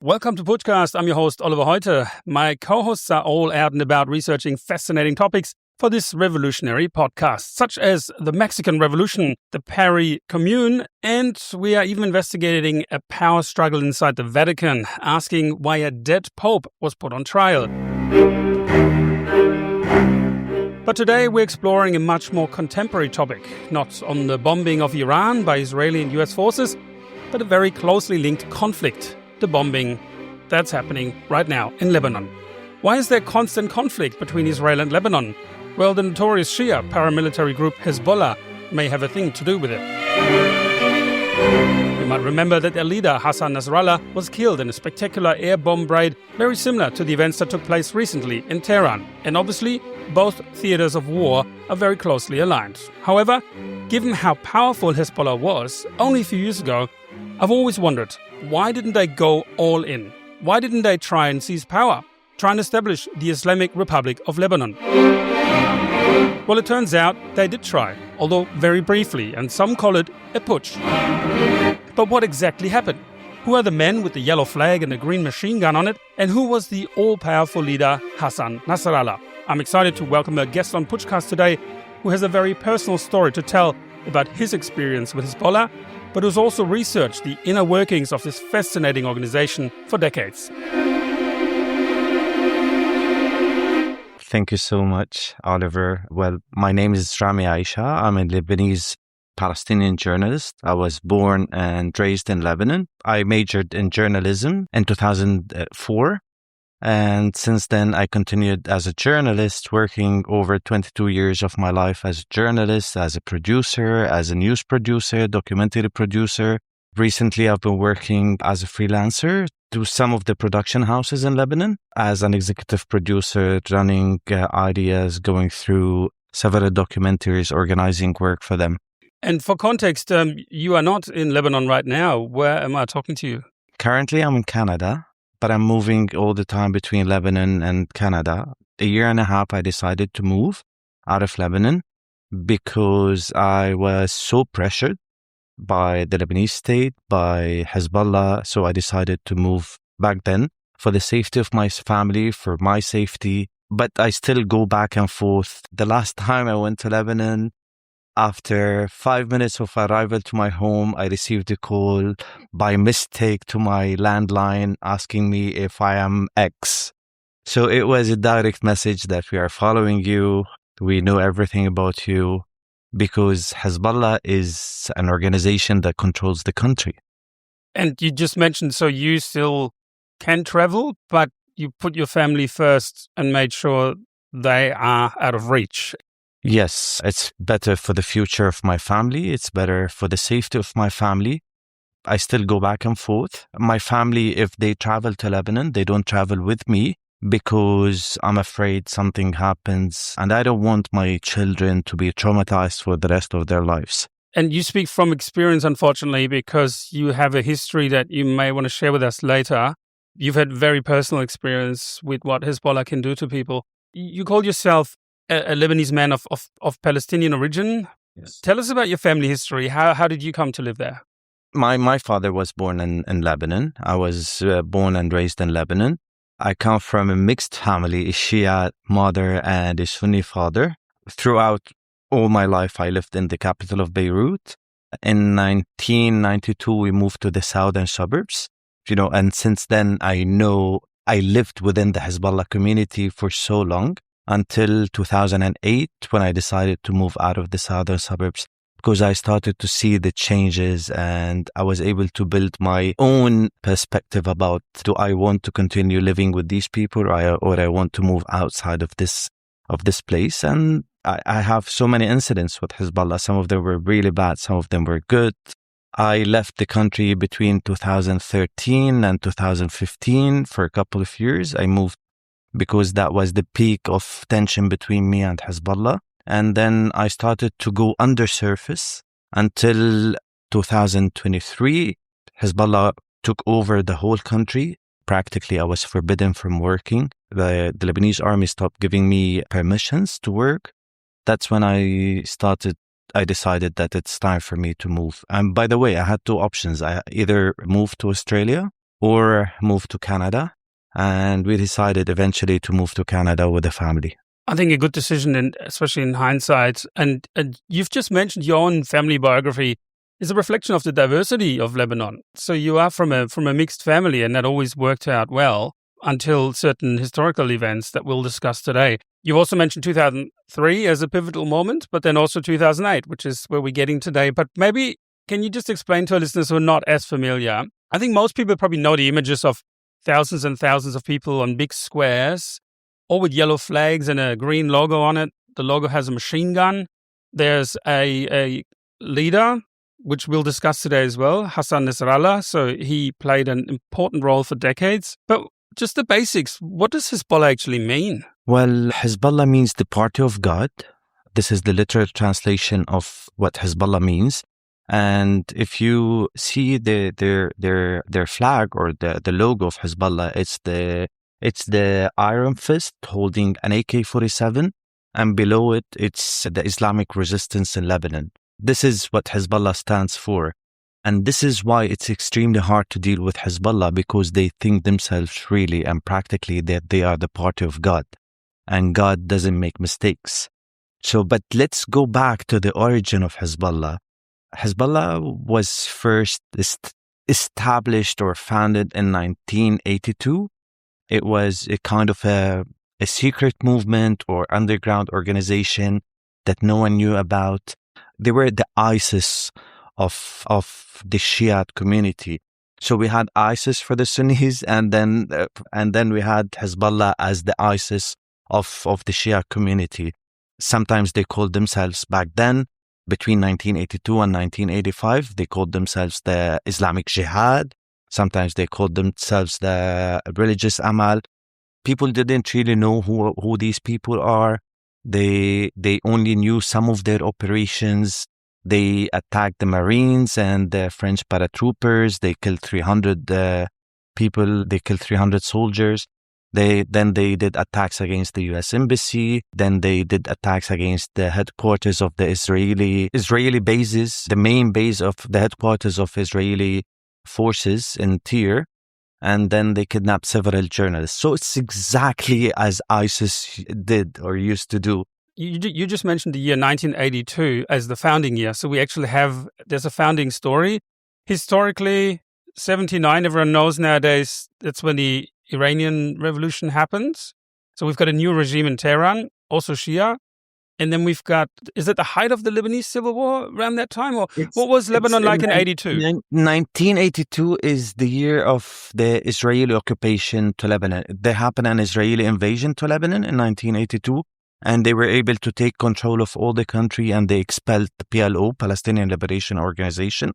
Welcome to Podcast. I'm your host, Oliver Heute. My co-hosts are all out and about researching fascinating topics for this revolutionary podcast, such as the Mexican Revolution, the Paris Commune, and we are even investigating a power struggle inside the Vatican, asking why a dead pope was put on trial. But today we're exploring a much more contemporary topic, not on the bombing of Iran by Israeli and US forces, but a very closely linked conflict. The bombing that's happening right now in Lebanon. Why is there constant conflict between Israel and Lebanon? Well, the notorious Shia paramilitary group Hezbollah may have a thing to do with it. You might remember that their leader, Hassan Nasrallah, was killed in a spectacular air bomb raid very similar to the events that took place recently in Tehran. And obviously, both theaters of war are very closely aligned. However, given how powerful Hezbollah was only a few years ago, I've always wondered, why didn't they go all in? Why didn't they try and seize power? Try and establish the Islamic Republic of Lebanon? Well, it turns out they did try, although very briefly, and some call it a putsch. But what exactly happened? Who are the men with the yellow flag and the green machine gun on it? And who was the all-powerful leader, Hassan Nasrallah? I'm excited to welcome a guest on Putschcast today who has a very personal story to tell about his experience with Hezbollah, but who's also researched the inner workings of this fascinating organization for decades. Thank you so much, Oliver. Well, my name is Rami Aycha. I'm a Lebanese Palestinian journalist. I was born and raised in Lebanon. I majored in journalism in 2004. And since then, I continued as a journalist, working over 22 years of my life as a journalist, as a producer, as a news producer, documentary producer. Recently, I've been working as a freelancer to some of the production houses in Lebanon as an executive producer, running ideas, going through several documentaries, organizing work for them. And for context, you are not in Lebanon right now. Where am I talking to you? Currently, I'm in Canada. But I'm moving all the time between Lebanon and Canada. A year and a half, I decided to move out of Lebanon because I was so pressured by the Lebanese state, by Hezbollah. So I decided to move back then for the safety of my family, for my safety. But I still go back and forth. The last time I went to Lebanon, after 5 minutes of arrival to my home, I received a call by mistake to my landline asking me if I am X. So it was a direct message that we are following you. We know everything about you because Hezbollah is an organization that controls the country. And you just mentioned, so you still can travel, but you put your family first and made sure they are out of reach. Yes, it's better for the future of my family. It's better for the safety of my family. I still go back and forth. My family, if they travel to Lebanon, they don't travel with me because I'm afraid something happens and I don't want my children to be traumatized for the rest of their lives. And you speak from experience, unfortunately, because you have a history that you may want to share with us later. You've had very personal experience with what Hezbollah can do to people. You call yourself a Lebanese man of Palestinian origin. Yes. Tell us about your family history. How did you come to live there? My father was born in Lebanon. I was born and raised in Lebanon. I come from a mixed family, a Shia mother and a Sunni father. Throughout all my life, I lived in the capital of Beirut. In 1992, we moved to the southern suburbs. And since then, I lived within the Hezbollah community for so long. Until 2008, when I decided to move out of the southern suburbs, because I started to see the changes and I was able to build my own perspective about, do I want to continue living with these people or I want to move outside of this place? And I have so many incidents with Hezbollah. Some of them were really bad. Some of them were good. I left the country between 2013 and 2015 for a couple of years. I moved because that was the peak of tension between me and Hezbollah. And then I started to go undersurface until 2023. Hezbollah took over the whole country. Practically, I was forbidden from working. The Lebanese army stopped giving me permissions to work. That's when I decided that it's time for me to move. And by the way, I had two options. I either move to Australia or move to Canada. And we decided eventually to move to Canada with the family. I think a good decision, and especially in hindsight. And you've just mentioned your own family biography is a reflection of the diversity of Lebanon. So you are from a mixed family, and that always worked out well until certain historical events that we'll discuss today. You've also mentioned 2003 as a pivotal moment, but then also 2008, which is where we're getting today. But maybe can you just explain to our listeners who are not as familiar? I think most people probably know the images of thousands and thousands of people on big squares, all with yellow flags and a green logo on it. The logo has a machine gun. There's a leader, which we'll discuss today as well, Hassan Nasrallah. So he played an important role for decades. But just the basics, what does Hezbollah actually mean? Well, Hezbollah means the party of God. This is the literal translation of what Hezbollah means. And if you see their flag or the logo of Hezbollah, it's the iron fist holding an AK-47, and below it, it's the Islamic resistance in Lebanon. This is what Hezbollah stands for. And this is why it's extremely hard to deal with Hezbollah, because they think themselves really and practically that they are the party of God, and God doesn't make mistakes. So, but let's go back to the origin of Hezbollah. Hezbollah was first established or founded in 1982. It was a kind of a secret movement or underground organization that no one knew about. They were the ISIS of the Shiite community. So we had ISIS for the Sunnis, and then we had Hezbollah as the ISIS of the Shia community. Sometimes they called themselves, back then, between 1982 and 1985, they called themselves the Islamic Jihad. Sometimes they called themselves the religious Amal. People didn't really know who these people are. They only knew some of their operations. They attacked the Marines and the French paratroopers. They killed 300 people. They killed 300 soldiers. Then they did attacks against the U.S. Embassy. Then they did attacks against the headquarters of the Israeli bases, the main base of the headquarters of Israeli forces in Tyre. And then they kidnapped several journalists. So it's exactly as ISIS did or used to do. You just mentioned the year 1982 as the founding year. So we actually there's a founding story. Historically, 79, everyone knows nowadays, that's when the Iranian Revolution happens. So we've got a new regime in Tehran, also Shia. And then we've got, is it the height of the Lebanese civil war around that time? Or what was Lebanon like in 82? 1982 is the year of the Israeli occupation to Lebanon. There happened an Israeli invasion to Lebanon in 1982. And they were able to take control of all the country, and they expelled the PLO, Palestinian Liberation Organization,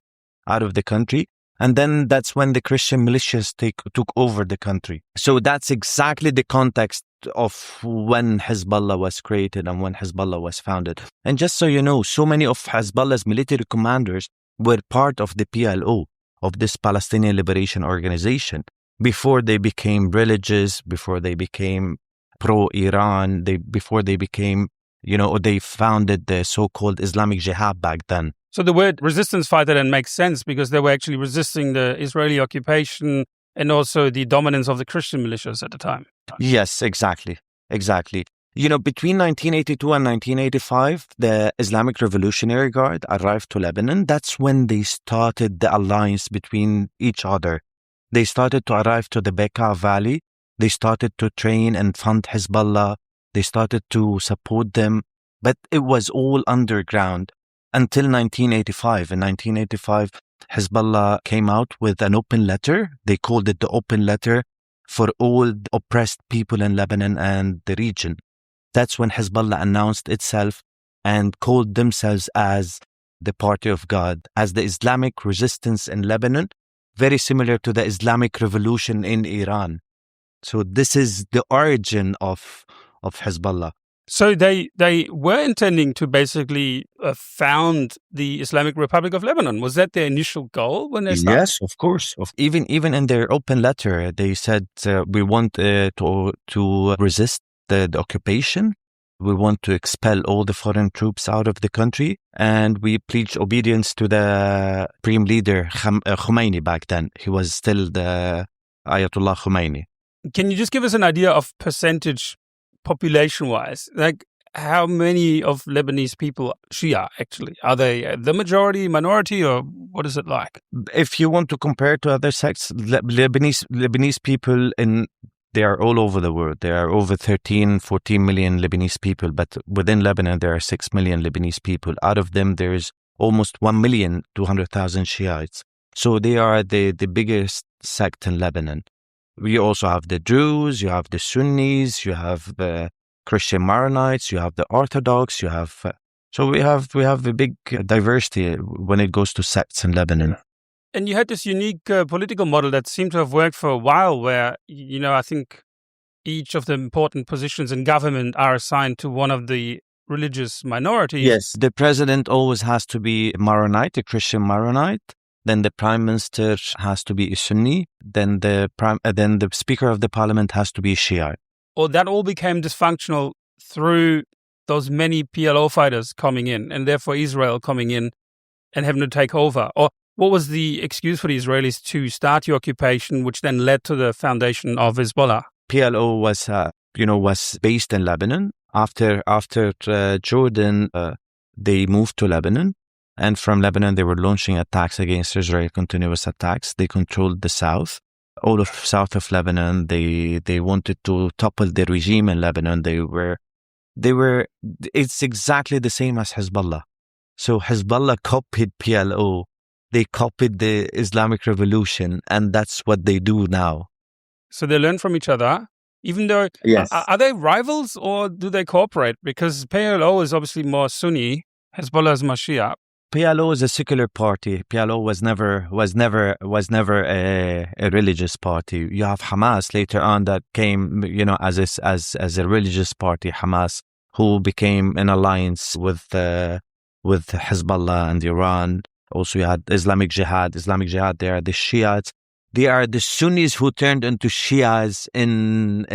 out of the country. And then that's when the Christian militias took over the country. So that's exactly the context of when Hezbollah was created and when Hezbollah was founded. And just so you know, so many of Hezbollah's military commanders were part of the PLO, of this Palestinian Liberation Organization, before they became religious, before they became pro-Iran, before they became, they founded the so-called Islamic Jihad back then. So the word resistance fighter then makes sense, because they were actually resisting the Israeli occupation and also the dominance of the Christian militias at the time. Yes, exactly. Between 1982 and 1985, the Islamic Revolutionary Guard arrived to Lebanon. That's when they started the alliance between each other. They started to arrive to the Bekaa Valley. They started to train and fund Hezbollah. They started to support them, but it was all underground until 1985. In 1985, Hezbollah came out with an open letter. They called it the open letter for all oppressed people in Lebanon and the region. That's when Hezbollah announced itself and called themselves as the Party of God, as the Islamic resistance in Lebanon, very similar to the Islamic revolution in Iran. So this is the origin of Hezbollah. So they were intending to basically found the Islamic Republic of Lebanon. Was that their initial goal when they started? Yes, of course. Even in their open letter, they said we want to resist the occupation. We want to expel all the foreign troops out of the country, and we pledge obedience to the Supreme Leader Khomeini back then. He was still the Ayatollah Khomeini. Can you just give us an idea of percentage population-wise? Like, how many of Lebanese people Shia, actually? Are they the majority, minority, or what is it like? If you want to compare to other sects, Lebanese people they are all over the world. There are over 13, 14 million Lebanese people, but within Lebanon, there are 6 million Lebanese people. Out of them, there is almost 1,200,000 Shiites. So they are the biggest sect in Lebanon. We also have the Druze, you have the Sunnis, you have the Christian Maronites, you have the Orthodox, you have... So we have a big diversity when it goes to sects in Lebanon. And you had this unique political model that seemed to have worked for a while where, I think each of the important positions in government are assigned to one of the religious minorities. Yes, the president always has to be Maronite, a Christian Maronite. Then the prime minister has to be a Sunni. Then the speaker of the parliament has to be a Shiite. Or that all became dysfunctional through those many PLO fighters coming in, and therefore Israel coming in and having to take over. Or what was the excuse for the Israelis to start the occupation, which then led to the foundation of Hezbollah? PLO was based in Lebanon. After Jordan, they moved to Lebanon. And from Lebanon, they were launching attacks against Israel, continuous attacks. They controlled the south, all of south of Lebanon. They wanted to topple the regime in Lebanon. It's exactly the same as Hezbollah. So Hezbollah copied PLO. They copied the Islamic Revolution, and that's what they do now. So they learn from each other, even though... Yes. Are they rivals or do they cooperate? Because PLO is obviously more Sunni, Hezbollah is more Shia. PLO is a secular party. PLO was never a religious party. You have Hamas later on that came, as a religious party. Hamas, who became an alliance with Hezbollah and Iran. Also, you had Islamic Jihad. They are the Shiites. They are the Sunnis who turned into Shias in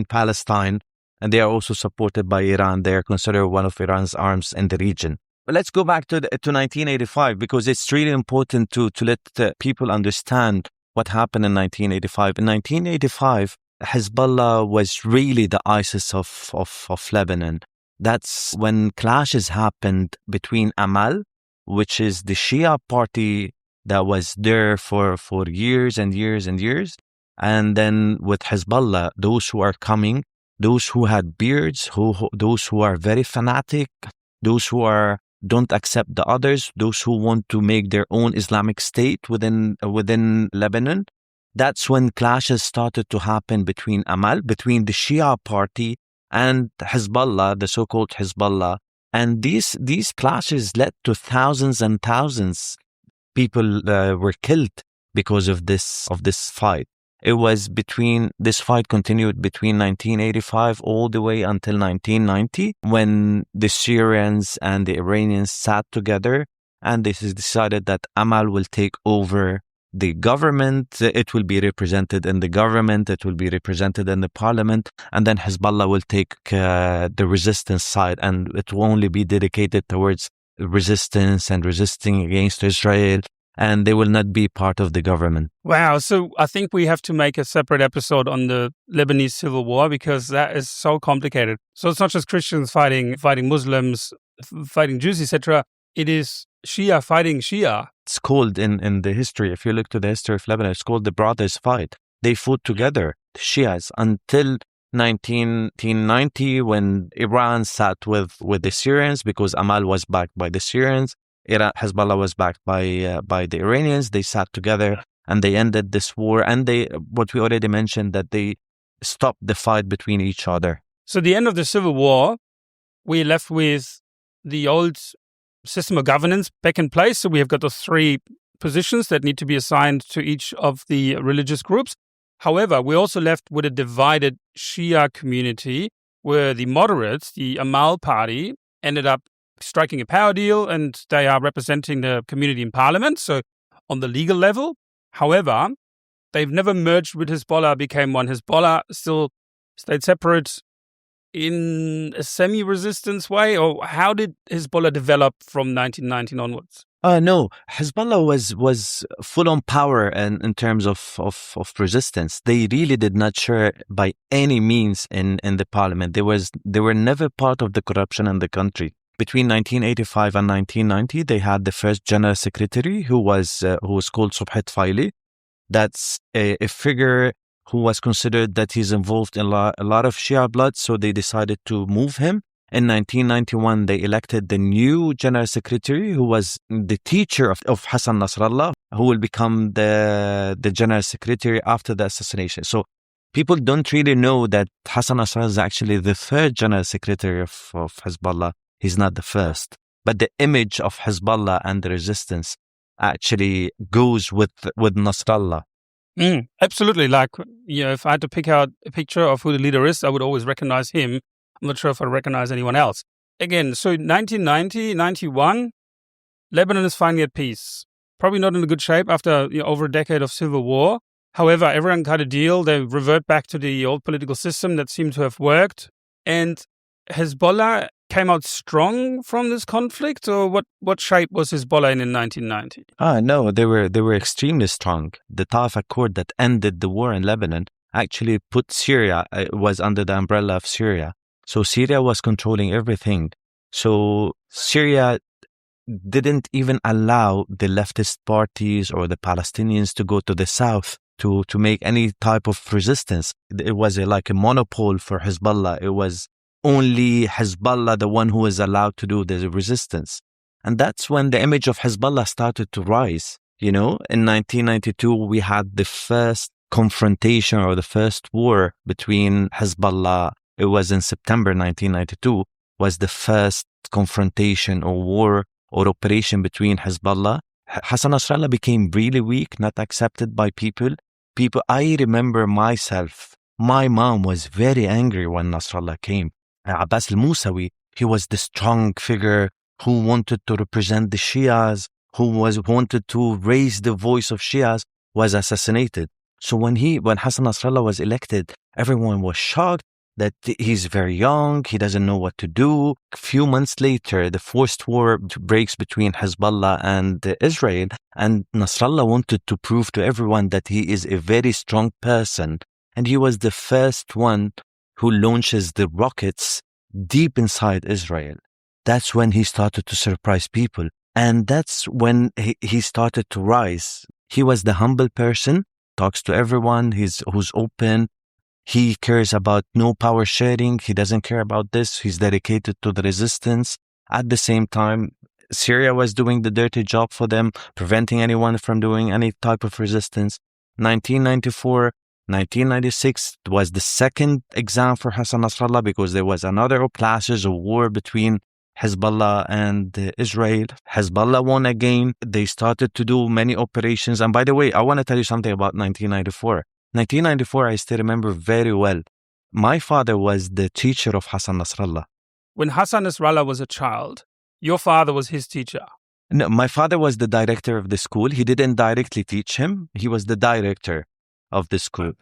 Palestine, and they are also supported by Iran. They are considered one of Iran's arms in the region. But let's go back to 1985, because it's really important to let people understand what happened in 1985. In 1985, Hezbollah was really the ISIS of Lebanon. That's when clashes happened between Amal, which is the Shia party that was there for years and years and years, and then with Hezbollah, those who are coming, those who had beards, those who are very fanatic, those who don't accept the others, those who want to make their own Islamic state within Lebanon. That's when clashes started to happen between the Shia party and Hezbollah, the so-called Hezbollah. And these clashes led to thousands and thousands. People were killed because of this fight. This fight continued between 1985 all the way until 1990, when the Syrians and the Iranians sat together and they decided that Amal will take over the government. It will be represented in the government. It will be represented in the parliament. And then Hezbollah will take the resistance side, and it will only be dedicated towards resistance and resisting against Israel. And they will not be part of the government. Wow. So I think we have to make a separate episode on the Lebanese civil war, because that is so complicated. So it's not just Christians fighting Muslims, fighting Jews, etc. It is Shia fighting Shia. It's called in the history, if you look to the history of Lebanon, it's called the Brothers' Fight. They fought together, the Shias, until 1990, when Iran sat with the Syrians, because Amal was backed by the Syrians. Hezbollah was backed by the Iranians. They sat together and they ended this war. And what we already mentioned, that they stopped the fight between each other. So the end of the civil war, we're left with the old system of governance back in place. So we have got the three positions that need to be assigned to each of the religious groups. However, we're also left with a divided Shia community, where the moderates, the Amal party, ended up striking a power deal, and they are representing the community in parliament, so on the legal level. However, they've never merged with Hezbollah, became one. Hezbollah still stayed separate in a semi-resistance way, or how did Hezbollah develop from 1919 onwards? No, Hezbollah was full on power and in terms of resistance. They really did not share by any means in the parliament. They were never part of the corruption in the country. Between 1985 and 1990, they had the first general secretary who was called Subhat Faili. That's a figure who was considered that he's involved in a lot of Shia blood, so they decided to move him. In 1991, they elected the new general secretary, who was the teacher of Hassan Nasrallah, who will become the general secretary after the assassination. So people don't really know that Hassan Nasrallah is actually the third general secretary of Hezbollah. He's not the first. But the image of Hezbollah and the resistance actually goes with Nasrallah. Absolutely. Like, if I had to pick out a picture of who the leader is, I would always recognize him. I'm not sure if I recognize anyone else. Again, so 1990, 91, Lebanon is finally at peace. Probably not in a good shape after over a decade of civil war. However, everyone got a deal. They revert back to the old political system that seemed to have worked. And Hezbollah came out strong from this conflict, or what shape was Hezbollah in 1990? No, they were extremely strong. The Taif Accord that ended the war in Lebanon actually put Syria, was under the umbrella of Syria. So Syria was controlling everything. So Syria didn't even allow the leftist parties or the Palestinians to go to the south to make any type of resistance. It was like a monopole for Hezbollah. It was only Hezbollah, the one who is allowed to do the resistance. And that's when the image of Hezbollah started to rise. In 1992, we had the first confrontation or the first war between Hezbollah. It was in September 1992, was the first confrontation or war or operation between Hezbollah. Hassan Nasrallah became really weak, not accepted by people. I remember myself, my mom was very angry when Nasrallah came. Abbas al-Musawi, he was the strong figure who wanted to represent the Shias, who wanted to raise the voice of Shias, was assassinated. So when Hassan Nasrallah was elected, everyone was shocked that he's very young, he doesn't know what to do. A few months later, the forced war breaks between Hezbollah and Israel, and Nasrallah wanted to prove to everyone that he is a very strong person, and he was the first one who launches the rockets deep inside Israel. That's when he started to surprise people. And that's when he started to rise. He was the humble person, talks to everyone, who's open. He cares about no power sharing. He doesn't care about this. He's dedicated to the resistance. At the same time, Syria was doing the dirty job for them, preventing anyone from doing any type of resistance. 1994, 1996 was the second exam for Hassan Nasrallah because there was another clashes of war between Hezbollah and Israel. Hezbollah won again. They started to do many operations. And by the way, I want to tell you something about 1994. 1994, I still remember very well. My father was the teacher of Hassan Nasrallah. When Hassan Nasrallah was a child, your father was his teacher. No, my father was the director of the school. He didn't directly teach him. He was the director of the school.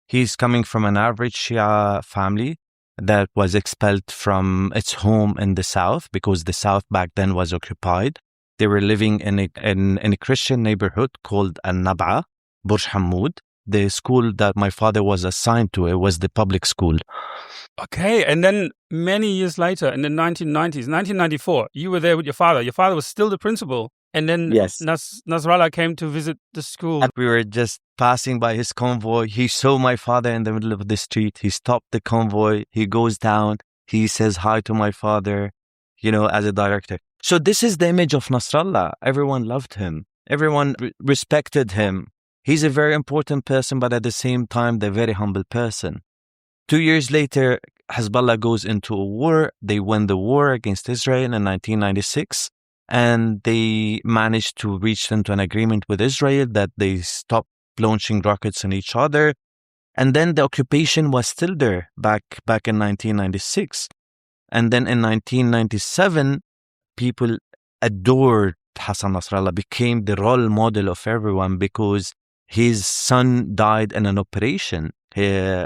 He's coming from an average Shia family that was expelled from its home in the south because the south back then was occupied. They were living in a Christian neighborhood called Al-Nab'a, Burj Hammoud. The school that my father was assigned to, it was the public school. Okay, and then many years later, in the 1990s, 1994, you were there with your father. Your father was still the principal. And then Yes. Nasrallah came to visit the school. And we were just passing by his convoy. He saw my father in the middle of the street. He stopped the convoy. He goes down. He says hi to my father, as a director. So this is the image of Nasrallah. Everyone loved him. Everyone respected him. He's a very important person, but at the same time, the very humble person. 2 years later, Hezbollah goes into a war. They win the war against Israel in 1996. And they managed to reach into an agreement with Israel that they stop launching rockets on each other. And then the occupation was still there back in 1996. And then in 1997, people adored Hassan Nasrallah, became the role model of everyone because his son died in an operation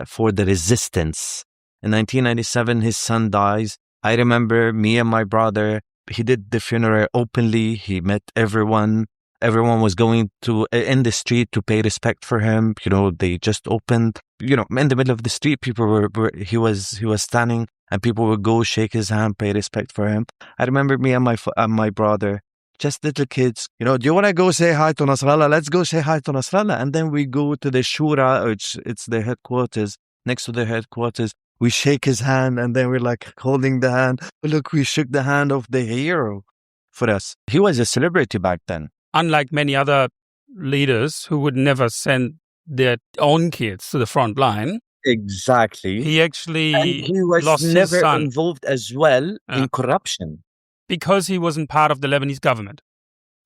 for the resistance. In 1997, his son dies. I remember me and my brother He did the funeral openly. He met everyone. Everyone was going to in the street to pay respect for him. They just opened, in the middle of the street. People he was standing, and people would go shake his hand, pay respect for him. I remember me and my brother, just little kids, do you want to go say hi to Nasrallah? Let's go say hi to Nasrallah. And then we go to the Shura, which it's their headquarters. Next to their headquarters, we shake his hand, and then we're like holding the hand. Look, we shook the hand of the hero. For us, he was a celebrity back then. Unlike many other leaders who would never send their own kids to the front line. Exactly. He actually he was lost never his son involved as well in corruption. Because he wasn't part of the Lebanese government.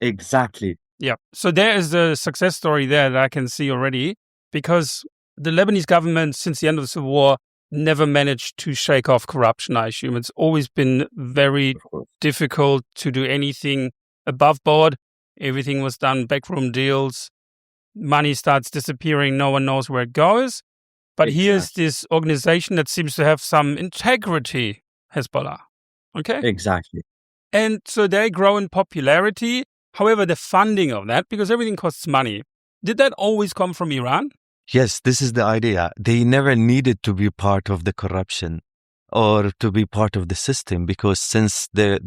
Exactly. Yeah. So there is a success story there that I can see already, because the Lebanese government, since the end of the civil war, never managed to shake off corruption, I assume. It's always been very difficult to do anything above board. Everything was done backroom deals. Money starts disappearing. No one knows where it goes. But here's this organization that seems to have some integrity, Hezbollah. Okay? Exactly. And so they grow in popularity. However, the funding of that, because everything costs money, did that always come from Iran? Yes, this is the idea. They never needed to be part of the corruption or to be part of the system, because since the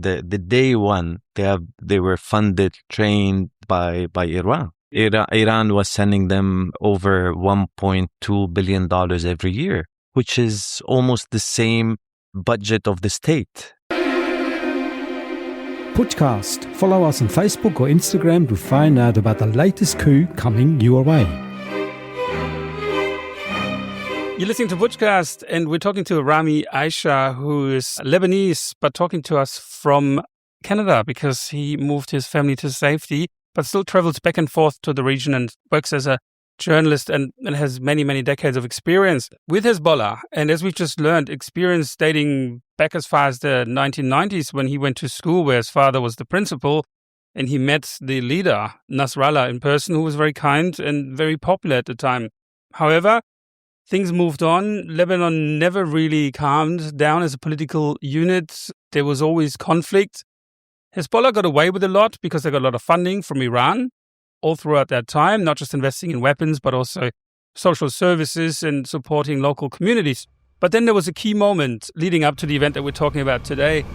day one, they were funded, trained by Iran. Iran was sending them over $1.2 billion every year, which is almost the same budget of the state. Podcast. Follow us on Facebook or Instagram to find out about the latest coup coming your way. You're listening to Podcast, and we're talking to Rami Aycha, who is Lebanese, but talking to us from Canada because he moved his family to safety, but still travels back and forth to the region and works as a journalist and has many, many decades of experience with Hezbollah. And as we've just learned, experience dating back as far as the 1990s, when he went to school where his father was the principal, and he met the leader, Nasrallah, in person, who was very kind and very popular at the time. However, things moved on. Lebanon never really calmed down as a political unit. There was always conflict. Hezbollah got away with a lot because they got a lot of funding from Iran all throughout that time, not just investing in weapons, but also social services and supporting local communities. But then there was a key moment leading up to the event that we're talking about today.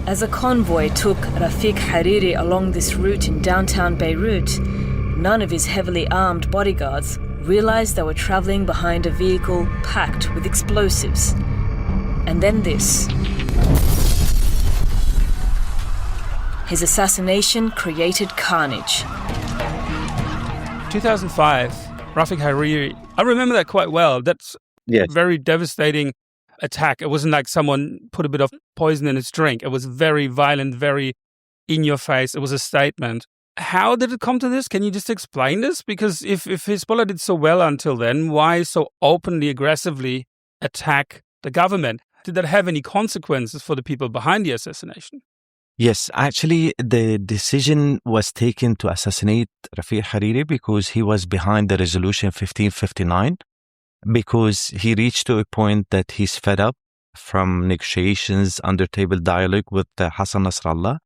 As a convoy took Rafic Hariri along this route in downtown Beirut, none of his heavily armed bodyguards realized they were traveling behind a vehicle packed with explosives. And then this. His assassination created carnage. 2005, Rafic Hariri, I remember that quite well. That's a very devastating attack. It wasn't like someone put a bit of poison in his drink. It was very violent, very in your face. It was a statement. How did it come to this? Can you just explain this? Because if Hezbollah did so well until then, why so openly, aggressively attack the government? Did that have any consequences for the people behind the assassination? Yes, actually, the decision was taken to assassinate Rafic Hariri because he was behind the resolution 1559, because he reached to a point that he's fed up from negotiations, under table dialogue with Hassan Nasrallah,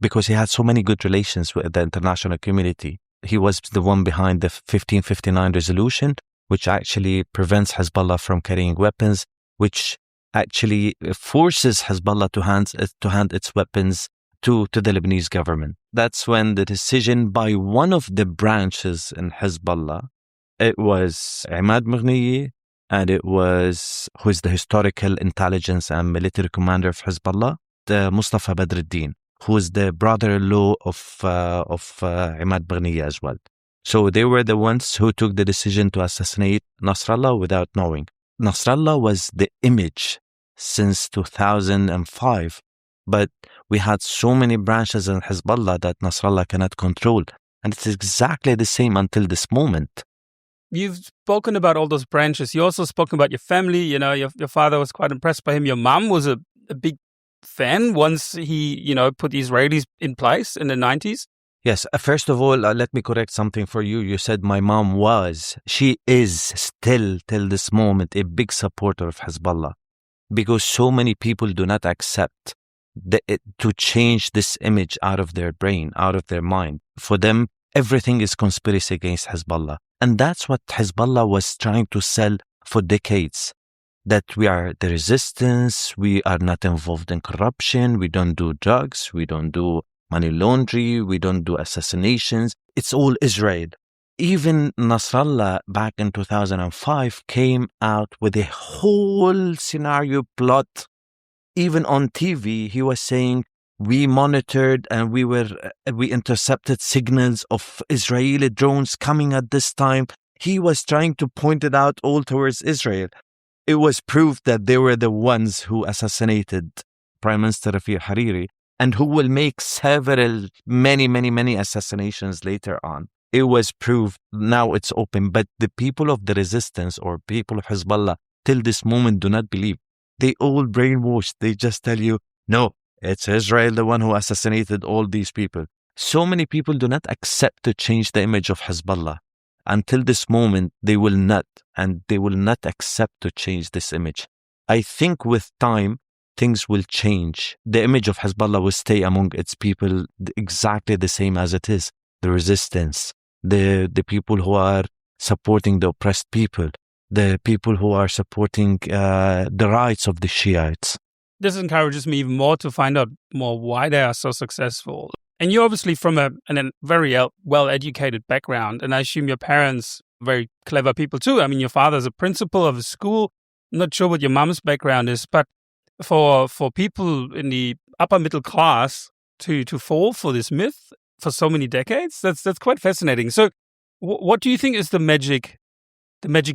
because he had so many good relations with the international community. He was the one behind the 1559 resolution, which actually prevents Hezbollah from carrying weapons, which actually forces Hezbollah to hand its weapons to the Lebanese government. That's when the decision by one of the branches in Hezbollah, it was Imad Maghniyi, and it was, who is the historical intelligence and military commander of Hezbollah, the Mustafa Badruddin, who is the brother-in-law of Imad Maghniyi as well. So they were the ones who took the decision to assassinate Nasrallah without knowing. Nasrallah was the image since 2005, but we had so many branches in Hezbollah that Nasrallah cannot control, and it's exactly the same until this moment. You've spoken about all those branches. You also spoke about your family. You know, your father was quite impressed by him. Your mom was a big fan once he, put the Israelis in place in the 90s. Yes. First of all, let me correct something for you. You said my mom was. She is still, till this moment, a big supporter of Hezbollah, because so many people do not accept to change this image out of their brain, out of their mind. For them, everything is conspiracy against Hezbollah. And that's what Hezbollah was trying to sell for decades. That we are the resistance, we are not involved in corruption, we don't do drugs, we don't do money laundering, we don't do assassinations. It's all Israel. Even Nasrallah back in 2005 came out with a whole scenario plot. Even on TV, he was saying, we monitored and we intercepted signals of Israeli drones coming at this time. He was trying to point it out all towards Israel. It was proved that they were the ones who assassinated Prime Minister Rafic Hariri and who will make many assassinations later on. It was proved, now it's open. But the people of the resistance or people of Hezbollah till this moment do not believe. They all brainwashed. They just tell you, no, it's Israel, the one who assassinated all these people. So many people do not accept to change the image of Hezbollah. Until this moment, they will not accept to change this image. I think with time, things will change. The image of Hezbollah will stay among its people exactly the same as it is. The resistance, the people who are supporting the oppressed people, the people who are supporting the rights of the Shiites. This encourages me even more to find out more why they are so successful. And you're obviously from a very well-educated background, and I assume your parents very clever people too. I mean, your father's a principal of a school. I'm not sure what your mom's background is, but for people in the upper middle class to fall for this myth for so many decades, that's quite fascinating. So, what do you think is the magic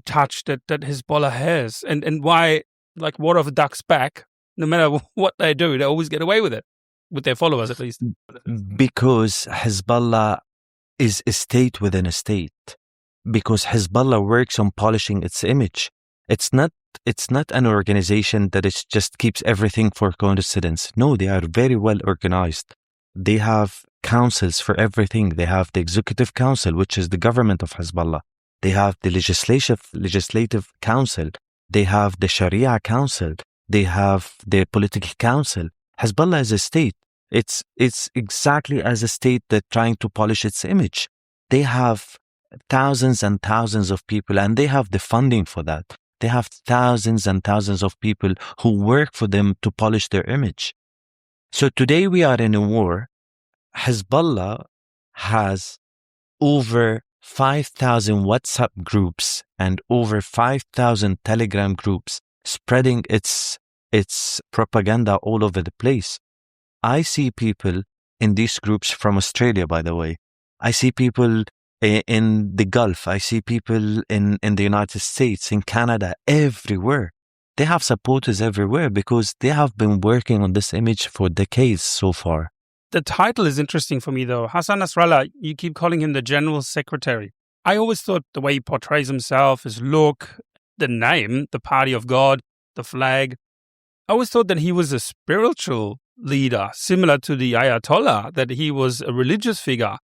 touch that Hezbollah has, and why, like water off a duck's back, no matter what they do, they always get away with it, with their followers at least? Because Hezbollah is a state within a state. Because Hezbollah works on polishing its image. It's not an organization that just keeps everything for coincidence. No, they are very well organized. They have councils for everything. They have the executive council, which is the government of Hezbollah. They have the legislative council. They have the Sharia council. They have the political council. Hezbollah is a state. It's exactly as a state that trying to polish its image. They have thousands and thousands of people, and they have the funding for that. They have thousands and thousands of people who work for them to polish their image. So today we are in a war. Hezbollah has over 5,000 WhatsApp groups and over 5,000 Telegram groups spreading its propaganda all over the place. I see people in these groups from Australia, by the way. I see people in the Gulf. I see people in the United States, in Canada, everywhere. They have supporters everywhere because they have been working on this image for decades so far. The title is interesting for me, though. Hassan Nasrallah, you keep calling him the General Secretary. I always thought the way he portrays himself, his look, the name, the Party of God, the flag, I always thought that he was a spiritual leader, similar to the Ayatollah, that he was a religious figure.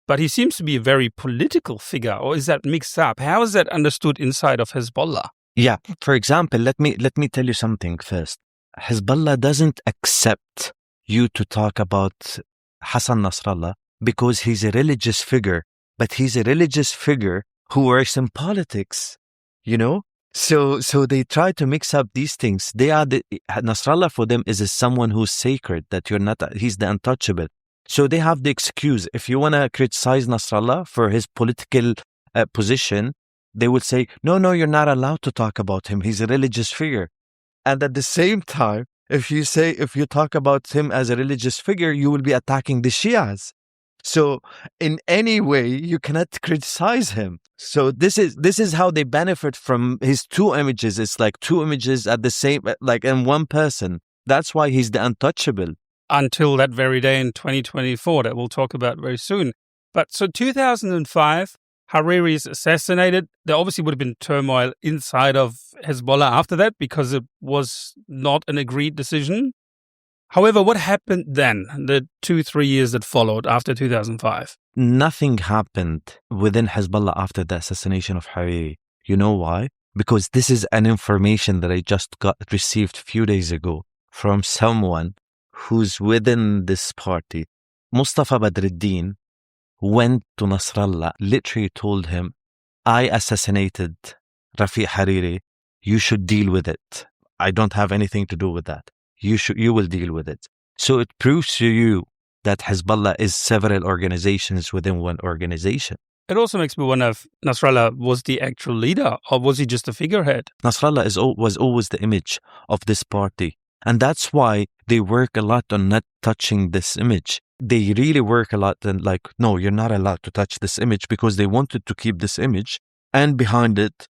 But he seems to be a very political figure, or is that mixed up? How is that understood inside of Hezbollah? Yeah, for example, let me tell you something first. Hezbollah doesn't accept you to talk about Hassan Nasrallah because he's a religious figure, but he's a religious figure who works in politics, you know? So they try to mix up these things. Nasrallah for them is someone who's sacred, that he's the untouchable. So they have the excuse. If you want to criticize Nasrallah for his political position, they would say, no, you're not allowed to talk about him. He's a religious figure. And at the same time, if you talk about him as a religious figure, you will be attacking the Shias. So in any way, you cannot criticize him. So this is how they benefit from his two images. It's like two images at the same, like in one person. That's why he's the untouchable. Until that very day in 2024 that we'll talk about very soon. But so 2005, Hariri is assassinated. There obviously would have been turmoil inside of Hezbollah after that because it was not an agreed decision. However, what happened then, the 2-3 years that followed after 2005? Nothing happened within Hezbollah after the assassination of Hariri. You know why? Because this is an information that I just received a few days ago from someone who's within this party. Mustafa Badruddin went to Nasrallah, literally told him, I assassinated Rafic Hariri. You should deal with it. I don't have anything to do with that. You will deal with it. So it proves to you that Hezbollah is several organizations within one organization. It also makes me wonder if Nasrallah was the actual leader, or was he just a figurehead? Nasrallah was always the image of this party. And that's why they work a lot on not touching this image. They really work a lot and like, no, you're not allowed to touch this image, because they wanted to keep this image. And behind it,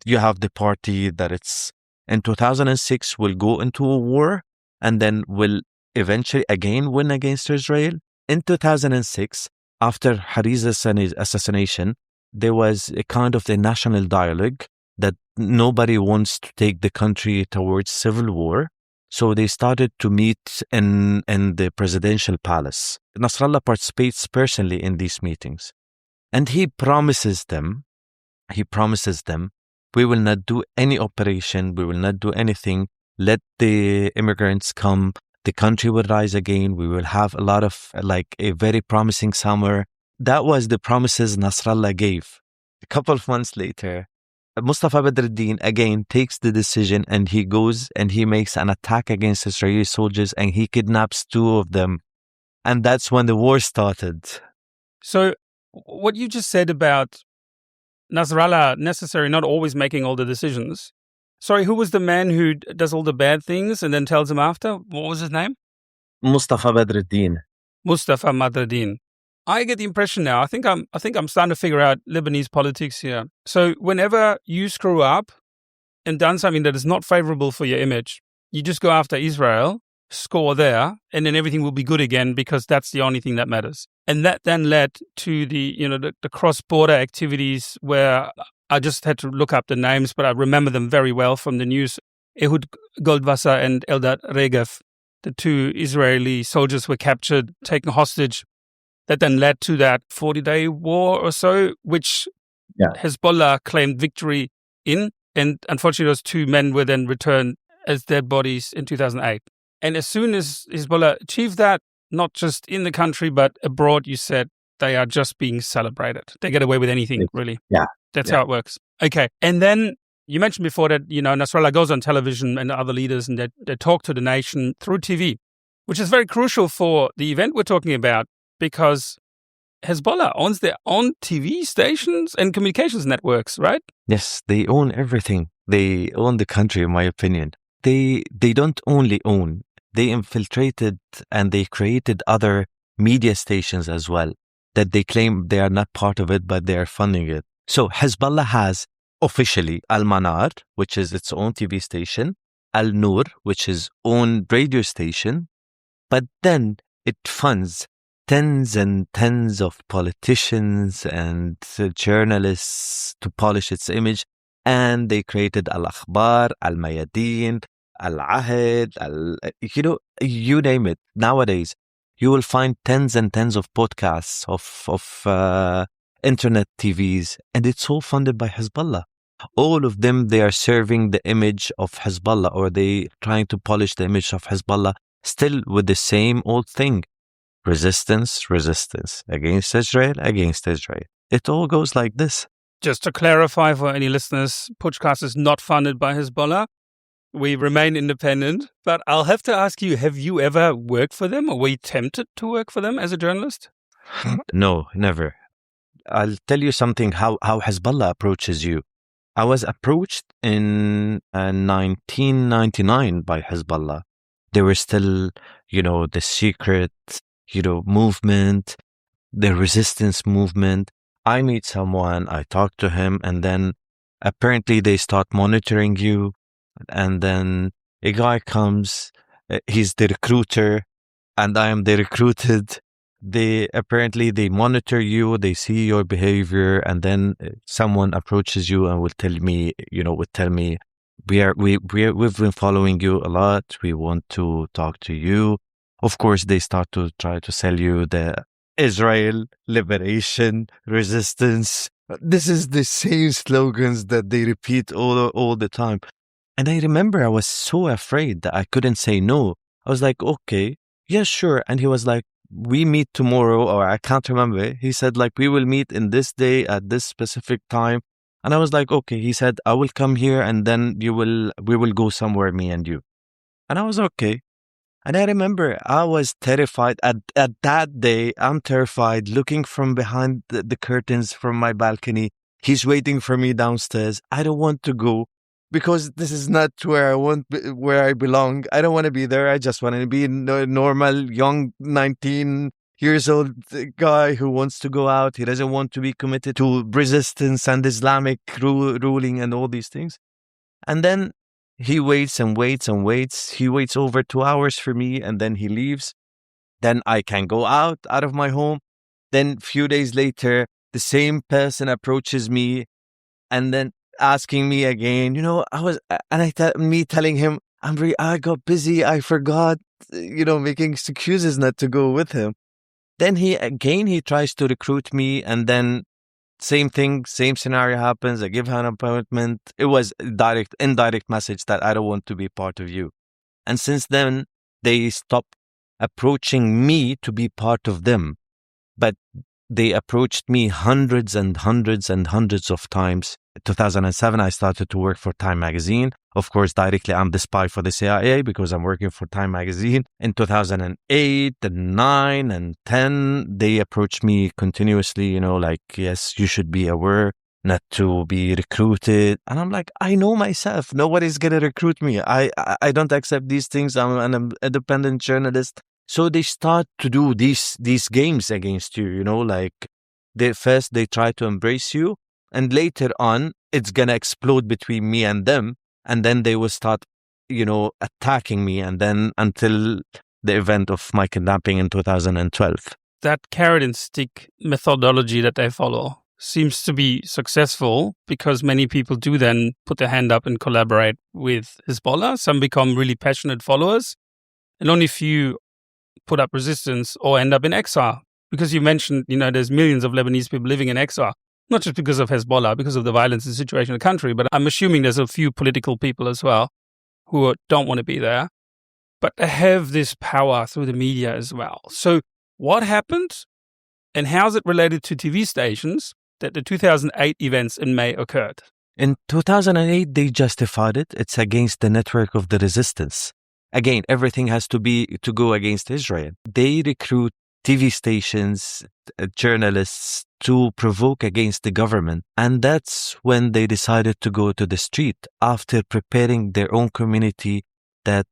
you have the party that it's in 2006 will go into a war and then will eventually again win against Israel. In 2006, after Hariri's assassination, there was a kind of a national dialogue that nobody wants to take the country towards civil war. So they started to meet in the presidential palace. Nasrallah participates personally in these meetings. And he promises them, we will not do any operation, we will not do anything. Let the immigrants come, the country will rise again, we will have a lot of, like, a very promising summer. That was the promises Nasrallah gave. A couple of months later, Mustafa Badruddin again takes the decision, and he goes and he makes an attack against Israeli soldiers, and he kidnaps 2 of them. And that's when the war started. So what you just said about Nasrallah necessarily not always making all the decisions. Sorry, who was the man who does all the bad things and then tells him after? What was his name? Mustafa Badruddin. Mustafa Badruddin. I get the impression now, I think I'm starting to figure out Lebanese politics here. So whenever you screw up and done something that is not favorable for your image, you just go after Israel, score there, and then everything will be good again, because that's the only thing that matters. And that then led to the cross-border activities where I just had to look up the names, but I remember them very well from the news. Ehud Goldwasser and Eldad Regev, the 2 Israeli soldiers, were captured, taken hostage. That then led to that 40-day war or so, which Hezbollah claimed victory in. And unfortunately, those 2 men were then returned as dead bodies in 2008. And as soon as Hezbollah achieved that, not just in the country, but abroad, you said they are just being celebrated. They get away with anything, really. Yeah. That's how it works. Okay. And then you mentioned before that, Nasrallah goes on television and other leaders, and they talk to the nation through TV, which is very crucial for the event we're talking about, because Hezbollah owns their own TV stations and communications networks, right? Yes, they own everything. They own the country, in my opinion. They don't only own, they infiltrated and they created other media stations as well that they claim they are not part of it, but they are funding it. So Hezbollah has officially Al-Manar, which is its own TV station, Al-Nur, which is own radio station, but then it funds tens and tens of politicians and journalists to polish its image. And they created Al-Akhbar, Al-Mayadeen, Al-Ahad, you name it. Nowadays, you will find tens and tens of podcasts of internet TVs, and it's all funded by Hezbollah. All of them, they are serving the image of Hezbollah, or they trying to polish the image of Hezbollah, still with the same old thing. Resistance, against Israel. It all goes like this. Just to clarify for any listeners, Pushcast is not funded by Hezbollah. We remain independent. But I'll have to ask you, have you ever worked for them, or were you tempted to work for them as a journalist? No, never. I'll tell you something, how Hezbollah approaches you. I was approached in 1999 by Hezbollah. They were still, the secret, movement, the resistance movement. I meet someone, I talk to him, and then apparently they start monitoring you. And then a guy comes, he's the recruiter, and I am the recruited. They monitor you, they see your behavior, and then someone approaches you and will tell me, we've been following you a lot. We want to talk to you. Of course, they start to try to sell you the Israel, liberation, resistance. This is the same slogans that they repeat all the time. And I remember I was so afraid that I couldn't say no. I was like, okay, yeah, sure. And he was like, we meet tomorrow, or I can't remember. He said, like, we will meet in this day at this specific time. And I was like, okay. He said, I will come here and then we will go somewhere, me and you. And I was okay. And I remember I was terrified at that day. I'm terrified looking from behind the curtains from my balcony. He's waiting for me downstairs. I don't want to go because this is not where I belong. I don't want to be there. I just want to be a normal, young, 19 years old guy who wants to go out. He doesn't want to be committed to resistance and Islamic ruling and all these things. And then he waits and waits and waits. He waits over 2 hours for me and then he leaves. Then I can go out of my home. Then a few days later, the same person approaches me and then asking me again, telling him, I got busy. I forgot, making excuses not to go with him. Then he tries to recruit me and then same thing, same scenario happens. I give her an appointment. It was indirect message that I don't want to be part of you. And since then, they stopped approaching me to be part of them. But they approached me hundreds and hundreds and hundreds of times. In 2007, I started to work for Time magazine. Of course, directly, I'm the spy for the CIA because I'm working for Time magazine. In 2008 and 9 and 10, they approached me continuously, yes, you should be aware not to be recruited. And I'm like, I know myself. Nobody's going to recruit me. I don't accept these things. I'm an independent journalist. So they start to do these games against you, they try to embrace you. And later on, it's going to explode between me and them. And then they will start, attacking me. And then until the event of my kidnapping in 2012. That carrot and stick methodology that they follow seems to be successful because many people do then put their hand up and collaborate with Hezbollah. Some become really passionate followers. And only few put up resistance or end up in exile. Because you mentioned, there's millions of Lebanese people living in exile. Not just because of Hezbollah, because of the violence and situation in the country, but I'm assuming there's a few political people as well who don't want to be there, but they have this power through the media as well. So what happened and how is it related to TV stations that the 2008 events in May occurred? In 2008, they justified it. It's against the network of the resistance. Again, everything has to go against Israel. They recruit TV stations, journalists to provoke against the government. And that's when they decided to go to the street after preparing their own community that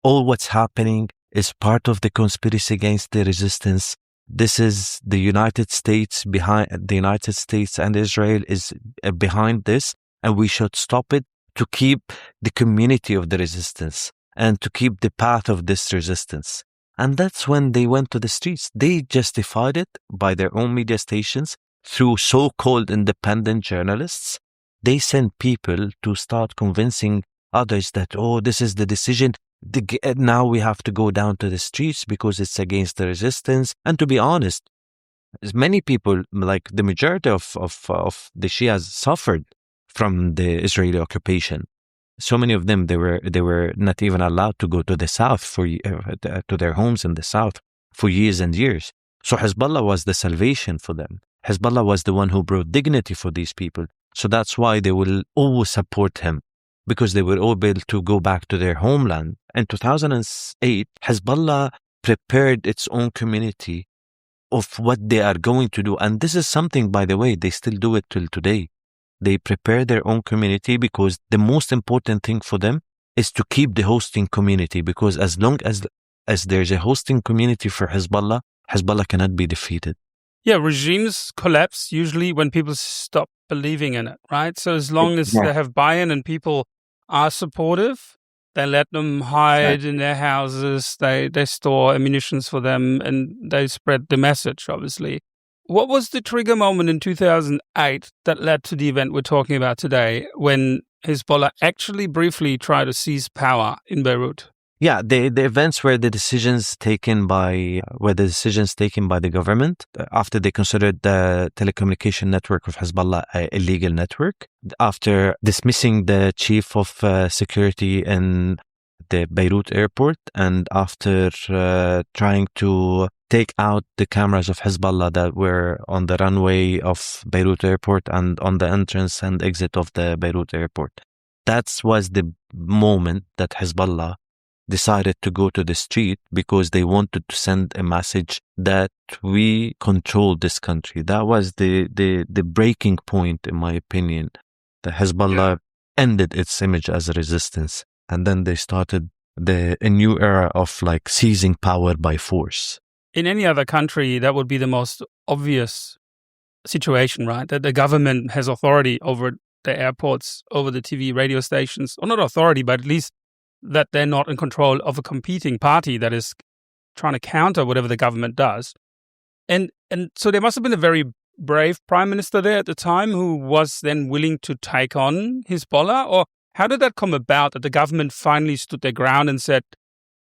all what's happening is part of the conspiracy against the resistance. This is the United States and Israel is behind this, and we should stop it to keep the community of the resistance and to keep the path of this resistance. And that's when they went to the streets. They justified it by their own media stations through so-called independent journalists. They sent people to start convincing others that, this is the decision. Now we have to go down to the streets because it's against the resistance. And to be honest, many people, like the majority of the Shias, suffered from the Israeli occupation. So many of them, they were not even allowed to go to the south to their homes in the south for years and years. So Hezbollah was the salvation for them. Hezbollah was the one who brought dignity for these people. So that's why they will always support him, because they were able to go back to their homeland. In 2008, Hezbollah prepared its own community of what they are going to do. And this is something, by the way, they still do it till today. They prepare their own community because the most important thing for them is to keep the hosting community, because as long as there's a hosting community for Hezbollah, Hezbollah cannot be defeated. Yeah, regimes collapse usually when people stop believing in it, right? So as long as they have buy-in and people are supportive, they let them hide in their houses, they store ammunition for them, and they spread the message, obviously. What was the trigger moment in 2008 that led to the event we're talking about today, when Hezbollah actually briefly tried to seize power in Beirut? Yeah, the events were the decisions taken by the government after they considered the telecommunication network of Hezbollah an illegal network, after dismissing the chief of security in the Beirut airport, and after trying to take out the cameras of Hezbollah that were on the runway of Beirut airport and on the entrance and exit of the Beirut airport. That was the moment that Hezbollah decided to go to the street because they wanted to send a message that we control this country. That was the breaking point, in my opinion. The Hezbollah ended its image as a resistance. And then they started a new era of like seizing power by force. In any other country, that would be the most obvious situation, right? That the government has authority over the airports, over the TV, radio stations, or not authority, but at least that they're not in control of a competing party that is trying to counter whatever the government does. And so there must have been a very brave prime minister there at the time who was then willing to take on Hezbollah. Or how did that come about, that the government finally stood their ground and said,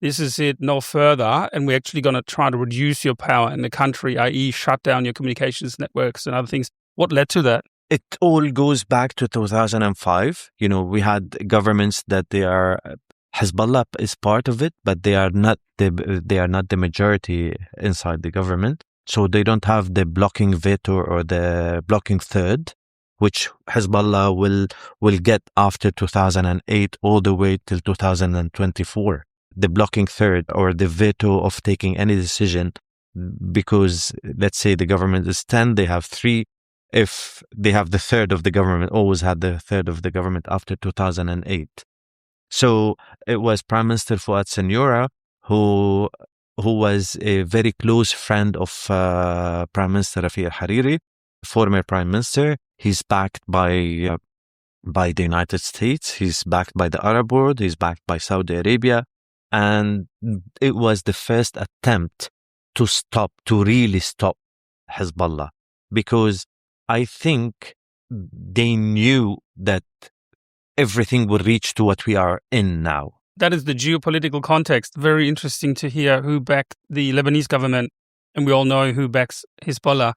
this is it, no further, and we're actually going to try to reduce your power in the country, i.e. shut down your communications networks and other things? What led to that? It all goes back to 2005. We had governments that they are... Hezbollah is part of it, but they are not the majority inside the government. So they don't have the blocking veto or the blocking third, which Hezbollah will get after 2008 all the way till 2024. The blocking third or the veto of taking any decision, because let's say the government is 10, they have 3. If they have the third of the government, always had the third of the government after 2008. So it was Prime Minister Fouad Seniora who was a very close friend of Prime Minister Rafic Hariri, former Prime Minister. He's backed by the United States. He's backed by the Arab world. He's backed by Saudi Arabia. And it was the first attempt to really stop Hezbollah, because I think they knew that everything will reach to what we are in now. That is the geopolitical context. Very interesting to hear who backed the Lebanese government, and we all know who backs Hezbollah.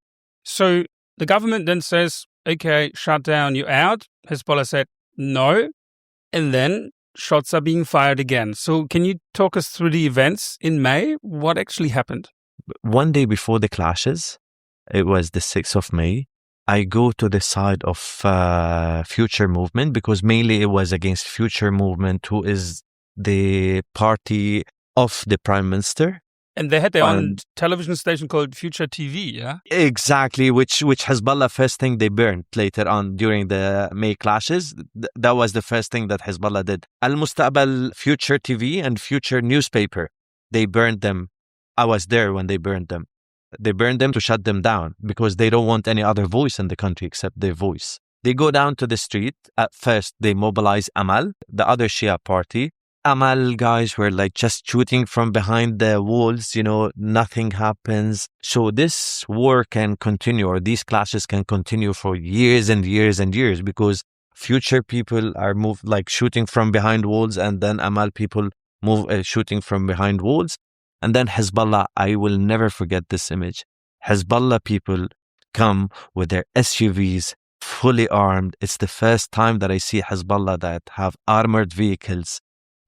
So the government then says, okay, shut down, you're out. Hezbollah said no, and then shots are being fired again. So can you talk us through the events in May? What actually happened? One day before the clashes, it was the 6th of May, I go to the side of Future Movement, because mainly it was against Future Movement, who is the party of the Prime Minister. And they had their own television station called Future TV, yeah? Exactly, which Hezbollah first thing they burned later on during the May clashes. That was the first thing that Hezbollah did. Al-Mustaqbal Future TV and Future newspaper, they burned them. I was there when they burned them. They burned them to shut them down because they don't want any other voice in the country except their voice. They go down to the street. At first, they mobilize Amal, the other Shia party. Amal guys were like just shooting from behind the walls, nothing happens. So this war can continue, or these clashes can continue for years and years and years, because Future people are shooting from behind walls, and then Amal people move shooting from behind walls. And then Hezbollah, I will never forget this image. Hezbollah people come with their SUVs, fully armed. It's the first time that I see Hezbollah that have armored vehicles.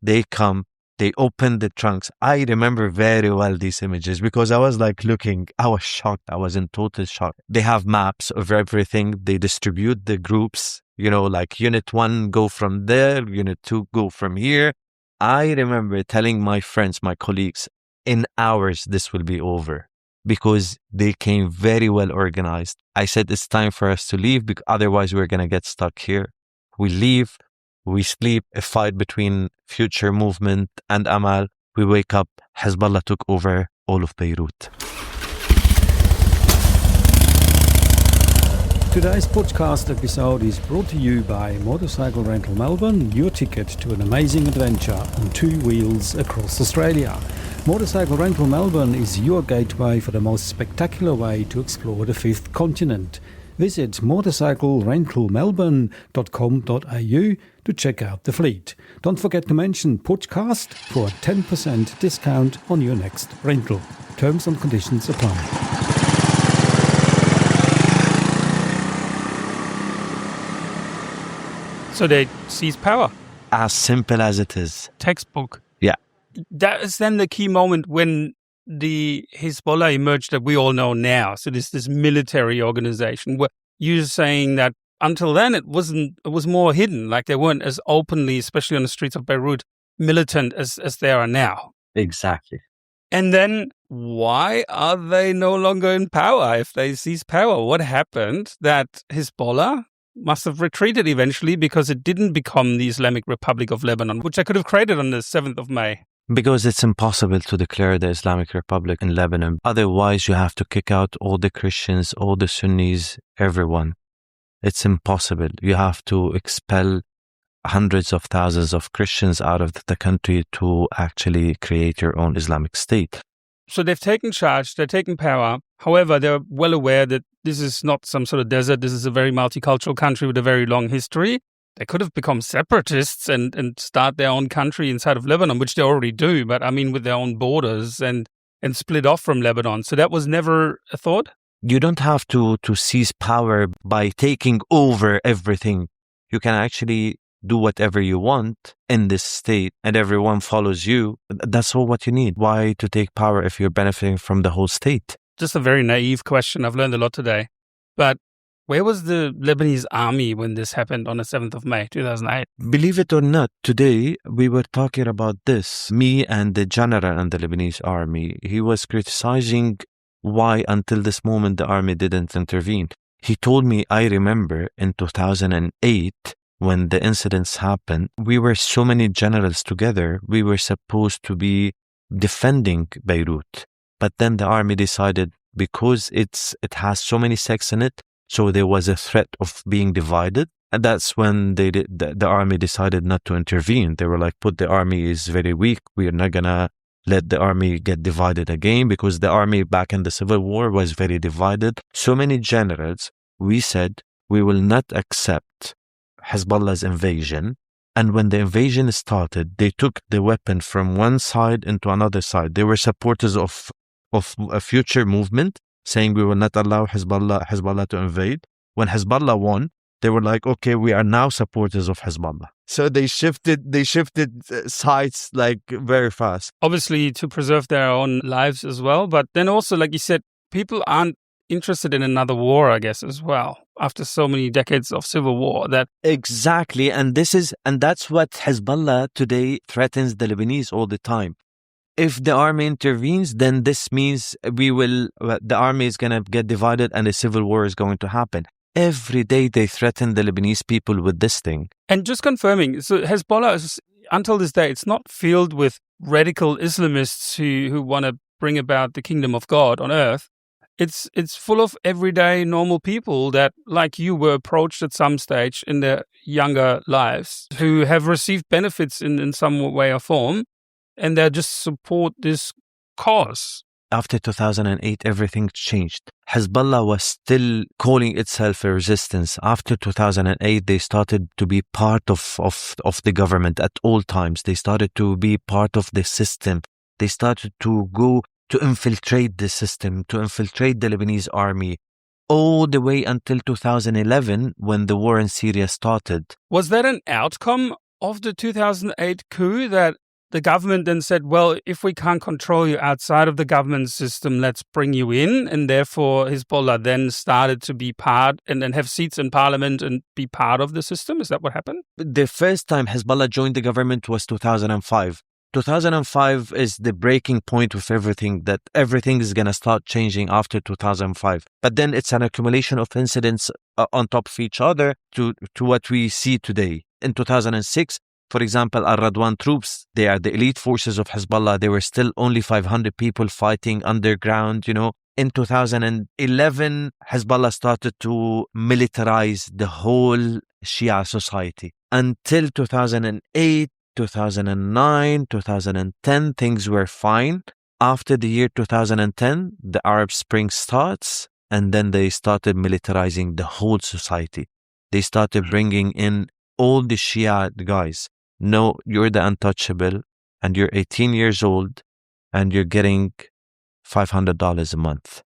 They come, they open the trunks. I remember very well these images because I was looking, I was shocked. I was in total shock. They have maps of everything. They distribute the groups, Unit 1 go from there, Unit 2 go from here. I remember telling my friends, my colleagues, in hours this will be over, because they came very well organized. I said it's time for us to leave, because otherwise we're going to get stuck here. We leave, we sleep, a fight between Future Movement and Amal. We wake up, Hezbollah took over all of Beirut. Today's podcast episode is brought to you by Motorcycle Rental Melbourne, your ticket to an amazing adventure on 2 wheels across Australia. Motorcycle Rental Melbourne is your gateway for the most spectacular way to explore the 5th continent. Visit motorcyclerentalmelbourne.com.au to check out the fleet. Don't forget to mention podcast for a 10% discount on your next rental. Terms and conditions apply. So they seized power. as simple as it is. Textbook. Yeah. That is then the key moment when the Hezbollah emerged that we all know now. So this military organization, where you're saying that until then it was more hidden, like they weren't as openly, especially on the streets of Beirut, militant as they are now. Exactly. And then why are they no longer in power if they seize power? What happened that Hezbollah must have retreated eventually because it didn't become the Islamic Republic of Lebanon, which I could have created on the 7th of May? Because it's impossible to declare the Islamic Republic in Lebanon. Otherwise, you have to kick out all the Christians, all the Sunnis, everyone. It's impossible. You have to expel hundreds of thousands of Christians out of the country to actually create your own Islamic state. So they've taken charge, they're taking power. However, they're well aware that this is not some sort of desert. This is a very multicultural country with a very long history. They could have become separatists and start their own country inside of Lebanon, which they already do, but I mean with their own borders and split off from Lebanon. So that was never a thought? You don't have to seize power by taking over everything. You can actually do whatever you want in this state and everyone follows you. That's all what you need. Why to take power if you're benefiting from the whole state? Just a very naive question. I've learned a lot today. But where was the Lebanese army when this happened on the 7th of May, 2008? Believe it or not, today we were talking about this, me and the general in the Lebanese army. He was criticizing why until this moment the army didn't intervene. He told me, I remember in 2008, when the incidents happened, we were so many generals together. We were supposed to be defending Beirut. But then the army decided, because it has so many sects in it, so there was a threat of being divided. And that's when the army decided not to intervene. They were like, the army is very weak. We are not going to let the army get divided again, because the army back in the civil war was very divided. So many generals, we said, we will not accept Hezbollah's invasion. And when the invasion started, they took the weapon from one side into another side. They were supporters of a future movement, saying we will not allow Hezbollah to invade. When Hezbollah won, they were like, okay, we are now supporters of Hezbollah. So they shifted sides like very fast. Obviously to preserve their own lives as well. But then also, like you said, people aren't interested in another war, I guess, as well, after so many decades of civil war. Exactly. And that's what Hezbollah today threatens the Lebanese all the time. If the army intervenes, then this means the army is going to get divided and a civil war is going to happen. Every day they threaten the Lebanese people with this thing. And just confirming, so Hezbollah is, until this day, it's not filled with radical Islamists who want to bring about the kingdom of God on earth. It's full of everyday normal people that, like you, were approached at some stage in their younger lives, who have received benefits in some way or form, and they just support this cause. After 2008, everything changed. Hezbollah was still calling itself a resistance. After 2008, they started to be part of the government at all times. They started to be part of the system. They started to go to infiltrate the system, to infiltrate the Lebanese army, all the way until 2011, when the war in Syria started. Was that an outcome of the 2008 coup, that the government then said, well, if we can't control you outside of the government system, let's bring you in? And therefore, Hezbollah then started to be part and then have seats in parliament and be part of the system? Is that what happened? The first time Hezbollah joined the government was 2005. 2005 is the breaking point with everything, that everything is going to start changing after 2005. But then it's an accumulation of incidents on top of each other to what we see today. In 2006, for example, Al-Radwan troops, they are the elite forces of Hezbollah. They were still only 500 people fighting underground, In 2011, Hezbollah started to militarize the whole Shia society. Until 2008, 2009, 2010, things were fine. After the year 2010, the Arab Spring starts, and then they started militarizing the whole society. They started bringing in all the Shia guys. No, you're the untouchable, and you're 18 years old, and you're getting $500 a month,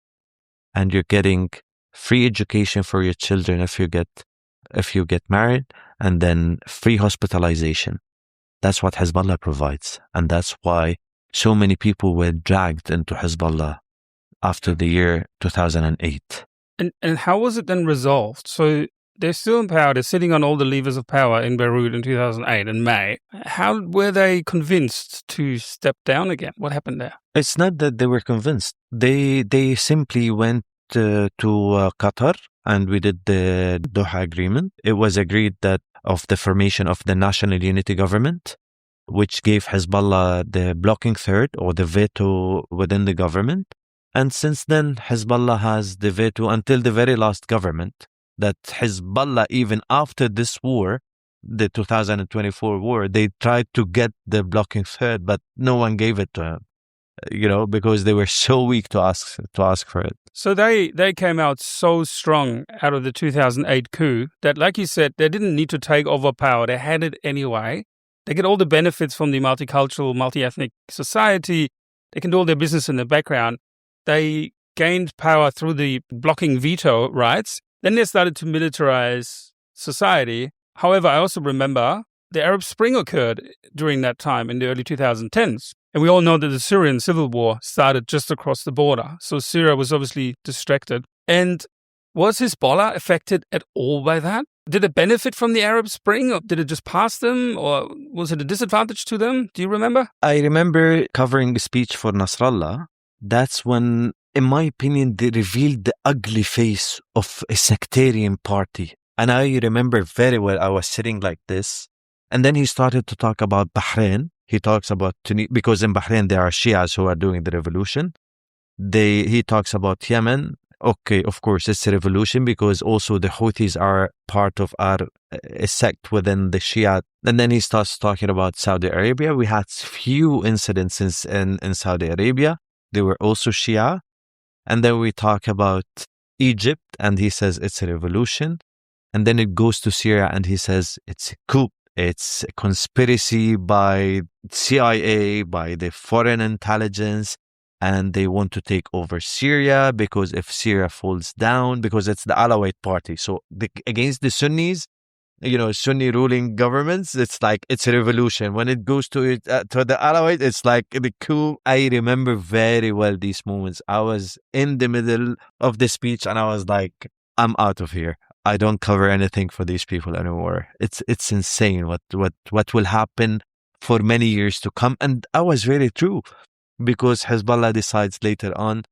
and you're getting free education for your children if you get married, and then free hospitalization. That's what Hezbollah provides. And that's why so many people were dragged into Hezbollah after the year 2008. And how was it then resolved? So they're still in power. They're sitting on all the levers of power in Beirut in 2008 in May. How were they convinced to step down again? What happened there? It's not that they were convinced. They simply went to Qatar, and we did the Doha agreement. It was agreed that of the formation of the National Unity Government, which gave Hezbollah the blocking third or the veto within the government. And since then, Hezbollah has the veto until the very last government. That Hezbollah, even after this war, the 2024 war, they tried to get the blocking third, but no one gave it to him, because they were so weak to ask for it. So they came out so strong out of the 2008 coup that, like you said, they didn't need to take over power. They had it anyway. They get all the benefits from the multicultural, multi-ethnic society. They can do all their business in the background. They gained power through the blocking veto rights. Then they started to militarize society. However, I also remember the Arab Spring occurred during that time in the early 2010s. And we all know that the Syrian civil war started just across the border. So Syria was obviously distracted. And was Hezbollah affected at all by that? Did it benefit from the Arab Spring, or did it just pass them, or was it a disadvantage to them? Do you remember? I remember covering a speech for Nasrallah. That's when, in my opinion, they revealed the ugly face of a sectarian party. And I remember very well, I was sitting like this. And then he started to talk about Bahrain. He talks about Tunisia, because in Bahrain there are Shias who are doing the revolution. He talks about Yemen. Okay, of course, it's a revolution because also the Houthis are part of a sect within the Shia. And then he starts talking about Saudi Arabia. We had few incidences in Saudi Arabia. They were also Shia. And then we talk about Egypt, and he says it's a revolution. And then it goes to Syria, and he says it's a coup. It's a conspiracy by CIA, by the foreign intelligence, and they want to take over Syria because if Syria falls down, because it's the Alawite party. So against the Sunnis, Sunni ruling governments, it's like it's a revolution. When it goes to the Alawite, it's like the coup. I remember very well these moments. I was in the middle of the speech and I was like, I'm out of here. I don't cover anything for these people anymore. It's insane what will happen for many years to come. And I was very true, because Hezbollah decides later on,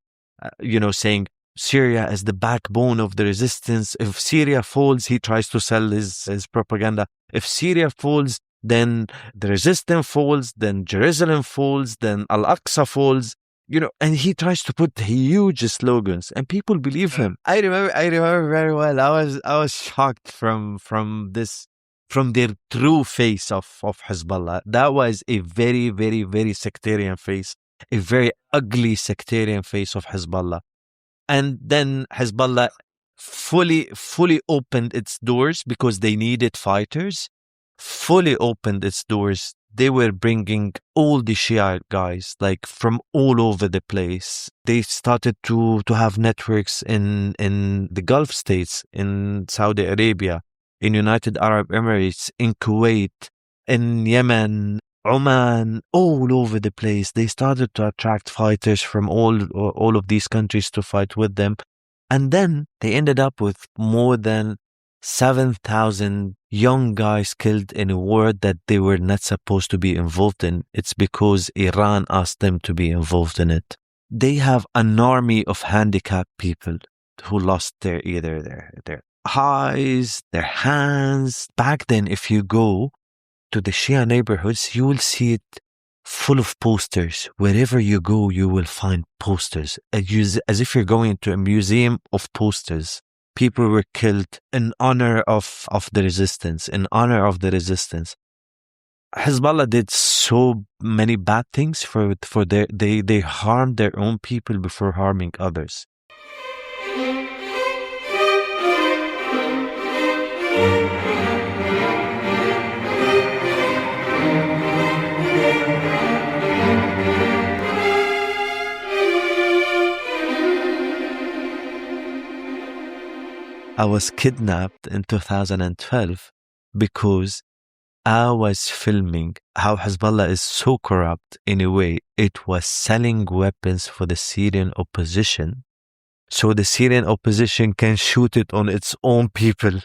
saying Syria is the backbone of the resistance. If Syria falls, he tries to sell his propaganda. If Syria falls, then the resistance falls, then Jerusalem falls, then Al-Aqsa falls. And he tries to put huge slogans, and people believe him. I remember very well. I was shocked from their true face of Hezbollah. That was a very, very, very sectarian face, a very ugly sectarian face of Hezbollah. And then Hezbollah fully opened its doors because they needed fighters. Fully opened its doors. They were bringing all the Shia guys, like from all over the place. They started to have networks in the Gulf states, in Saudi Arabia, in United Arab Emirates, in Kuwait, in Yemen, Oman, all over the place. They started to attract fighters from all of these countries to fight with them. And then they ended up with more than 7,000 young guys killed in a war that they were not supposed to be involved in. It's because Iran asked them to be involved in it. They have an army of handicapped people who lost their eyes, their hands. Back then, if you go to the Shia neighborhoods, you will see it full of posters. Wherever you go, you will find posters, as if you're going to a museum of posters. People were killed in honor of the resistance, Hezbollah did so many bad things they harmed their own people before harming others. I was kidnapped in 2012 because I was filming how Hezbollah is so corrupt in a way. It was selling weapons for the Syrian opposition, so the Syrian opposition can shoot it on its own people.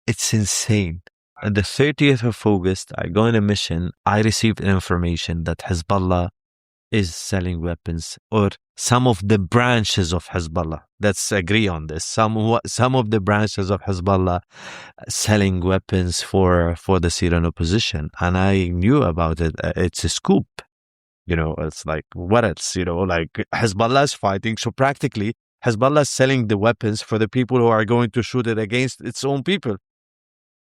It's insane. On the 30th of August, I go on a mission. I received information that Hezbollah is selling weapons, or some of the branches of Hezbollah. Let's agree on this. Some of the branches of Hezbollah selling weapons for the Syrian opposition. And I knew about it. It's a scoop. It's like, what else? Like Hezbollah is fighting. So practically, Hezbollah is selling the weapons for the people who are going to shoot it against its own people.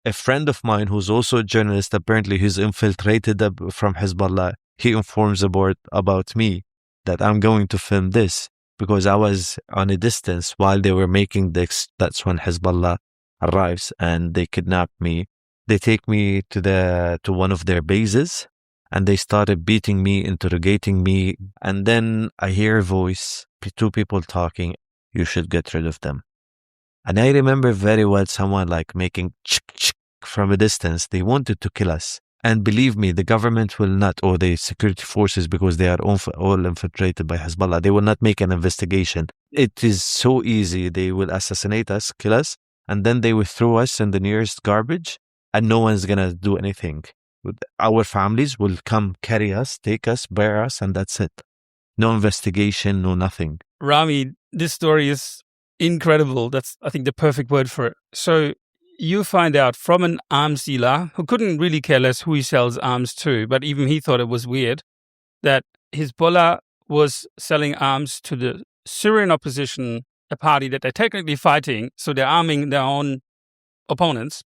A friend of mine who's also a journalist, apparently he's infiltrated from Hezbollah. He informs about me that I'm going to film this because I was on a distance while they were making this. That's when Hezbollah arrives and they kidnap me. They take me to one of their bases and they started beating me, interrogating me. And then I hear a voice, two people talking, you should get rid of them. And I remember very well someone like making chick from a distance. They wanted to kill us. And believe me, the government will not, or the security forces, because they are all infiltrated by Hezbollah, they will not make an investigation. It is so easy. They will assassinate us, kill us, and then they will throw us in the nearest garbage, and no one's going to do anything. Our families will come carry us, take us, bear us, and that's it. No investigation, no nothing. Rami, this story is incredible. That's, I think, the perfect word for it. So you find out from an arms dealer who couldn't really care less who he sells arms to, but even he thought it was weird, that Hezbollah was selling arms to the Syrian opposition, a party that they're technically fighting, so they're arming their own opponents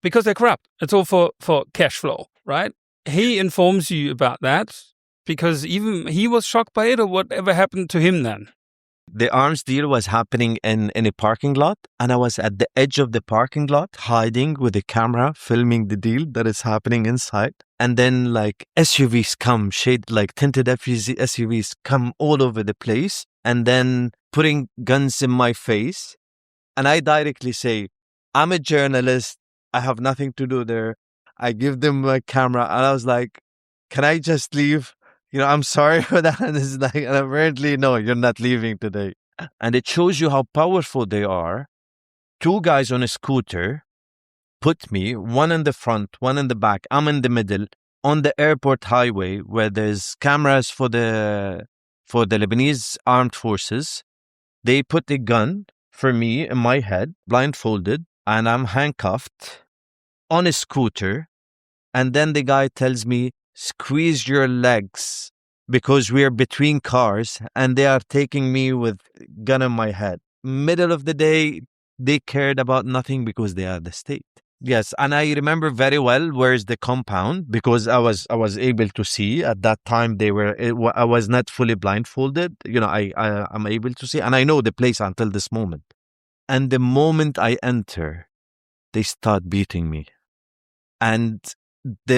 because they're corrupt. It's all for cash flow, right? He informs you about that because even he was shocked by it, or whatever happened to him then? The arms deal was happening in a parking lot, and I was at the edge of the parking lot, hiding with a camera, filming the deal that is happening inside. And then like SUVs come, like tinted SUVs come all over the place, and then putting guns in my face. And I directly say, I'm a journalist. I have nothing to do there. I give them my camera, and I was like, can I just leave? I'm sorry for that. And it's like, and apparently, no, you're not leaving today. And it shows you how powerful they are. Two guys on a scooter put me, one in the front, one in the back. I'm in the middle on the airport highway where there's cameras for the Lebanese armed forces. They put a gun for me in my head, blindfolded, and I'm handcuffed on a scooter. And then the guy tells me, squeeze your legs, because we're between cars and they are taking me with gun in my head. Middle of the day, they cared about nothing because they are the state. Yes, and I remember very well where's the compound, because I was able to see at that time. I was not fully blindfolded. I'm able to see, and I know the place until this moment. And the moment I enter, they start beating me. And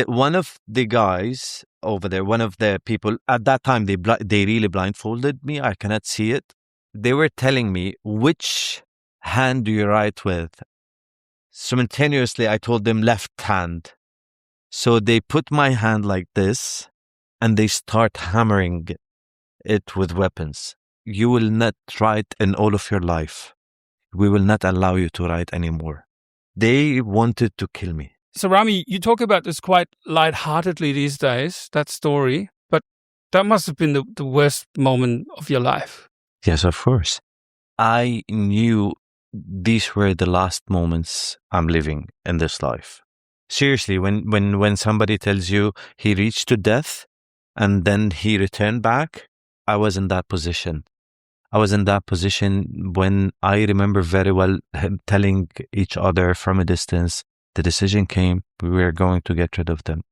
one of the guys over there, one of the people at that time, they really blindfolded me. I cannot see it. They were telling me, which hand do you write with? Simultaneously, I told them left hand. So they put my hand like this and they start hammering it with weapons. You will not write in all of your life. We will not allow you to write anymore. They wanted to kill me. So Rami, you talk about this quite lightheartedly these days, that story, but that must have been the worst moment of your life. Yes, of course. I knew these were the last moments I'm living in this life. Seriously, when somebody tells you he reached to death and then he returned back, I was in that position. I was in that position when I remember very well him telling each other from a distance, the decision came, we were going to get rid of them.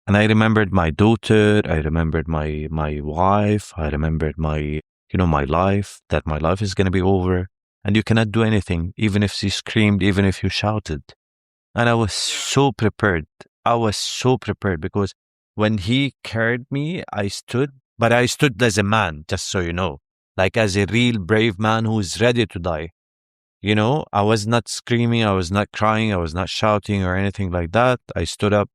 And I remembered my daughter, I remembered my wife, I remembered my life, that my life is going to be over. And you cannot do anything, even if she screamed, even if you shouted. And I was so prepared. Because when he carried me, I stood as a man, just so you know, like as a real brave man who is ready to die. I was not screaming, I was not crying, I was not shouting or anything like that. I stood up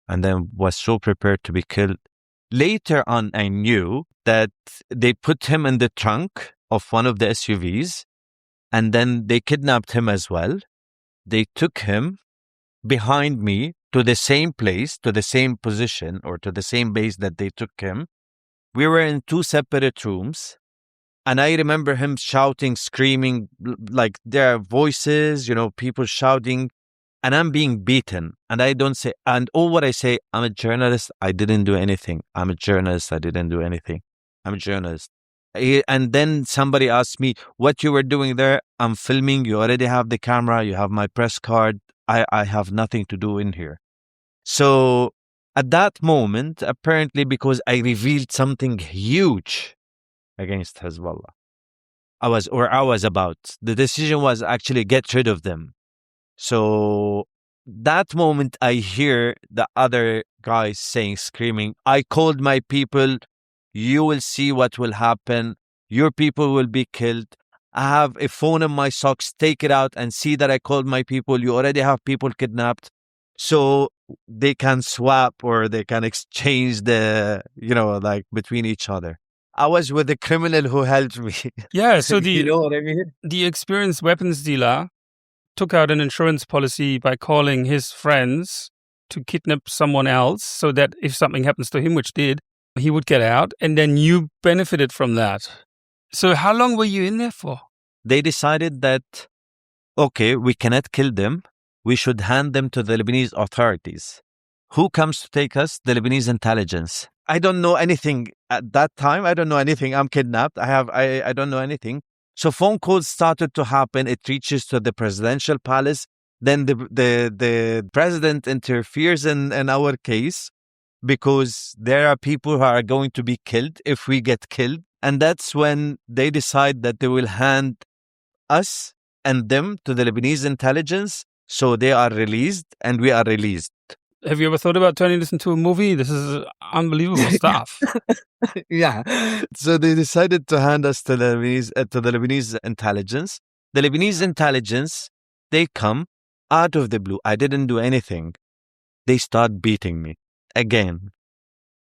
and then was so prepared to be killed. Later on, I knew that they put him in the trunk of one of the SUVs and then they kidnapped him as well. They took him behind me to the same place, to the same position, or to the same base that they took him. We were in 2 separate rooms. And I remember him shouting, screaming, like there are voices, people shouting, and I'm being beaten. And I don't say, and all what I say, I'm a journalist, I didn't do anything. I'm a journalist, I didn't do anything. I'm a journalist. And then somebody asked me, what you were doing there? I'm filming, you already have the camera, you have my press card. I have nothing to do in here. So at that moment, apparently because I revealed something huge against Hezbollah, I was about. The decision was actually get rid of them. So that moment I hear the other guys saying, screaming, I called my people, you will see what will happen. Your people will be killed. I have a phone in my socks, take it out and see that I called my people. You already have people kidnapped. So they can swap or they can exchange between each other. I was with the criminal who helped me. Yeah, so you know what I mean? The experienced weapons dealer took out an insurance policy by calling his friends to kidnap someone else so that if something happens to him, which did, he would get out. And then you benefited from that. So how long were you in there for? They decided that, okay, we cannot kill them. We should hand them to the Lebanese authorities. Who comes to take us? The Lebanese intelligence. I don't know anything at that time. I don't know anything. I'm kidnapped. I don't know anything. So phone calls started to happen. It reaches to the presidential palace. Then the president interferes in our case because there are people who are going to be killed if we get killed. And that's when they decide that they will hand us and them to the Lebanese intelligence. So they are released and we are released. Have you ever thought about turning this into a movie? This is unbelievable stuff. Yeah. So they decided to hand us to the Lebanese intelligence. The Lebanese intelligence, they come out of the blue. I didn't do anything. They start beating me again.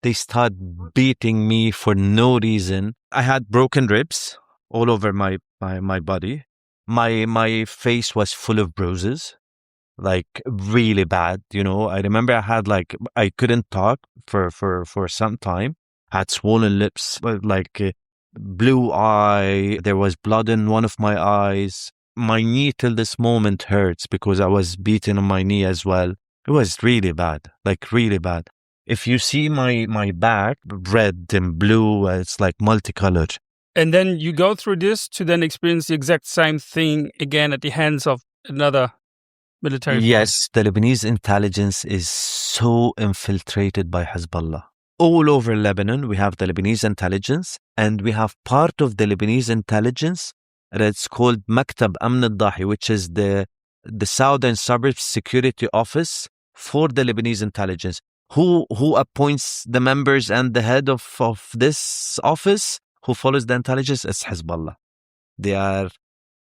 They start beating me for no reason. I had broken ribs all over my body. My face was full of bruises. Like really bad, I remember I couldn't talk for some time. I had swollen lips, blue eye. There was blood in one of my eyes. My knee till this moment hurts because I was beaten on my knee as well. It was really bad, really bad. If you see my back, red and blue, it's like multicolored. And then you go through this to then experience the exact same thing again at the hands of another military. Yes, the Lebanese intelligence is so infiltrated by Hezbollah. All over Lebanon, we have the Lebanese intelligence, and we have part of the Lebanese intelligence that's called Maktab Amn al-Dahi, which is the Southern Suburbs Security Office for the Lebanese intelligence. Who appoints the members and the head of this office? Who follows the intelligence? It's Hezbollah. They are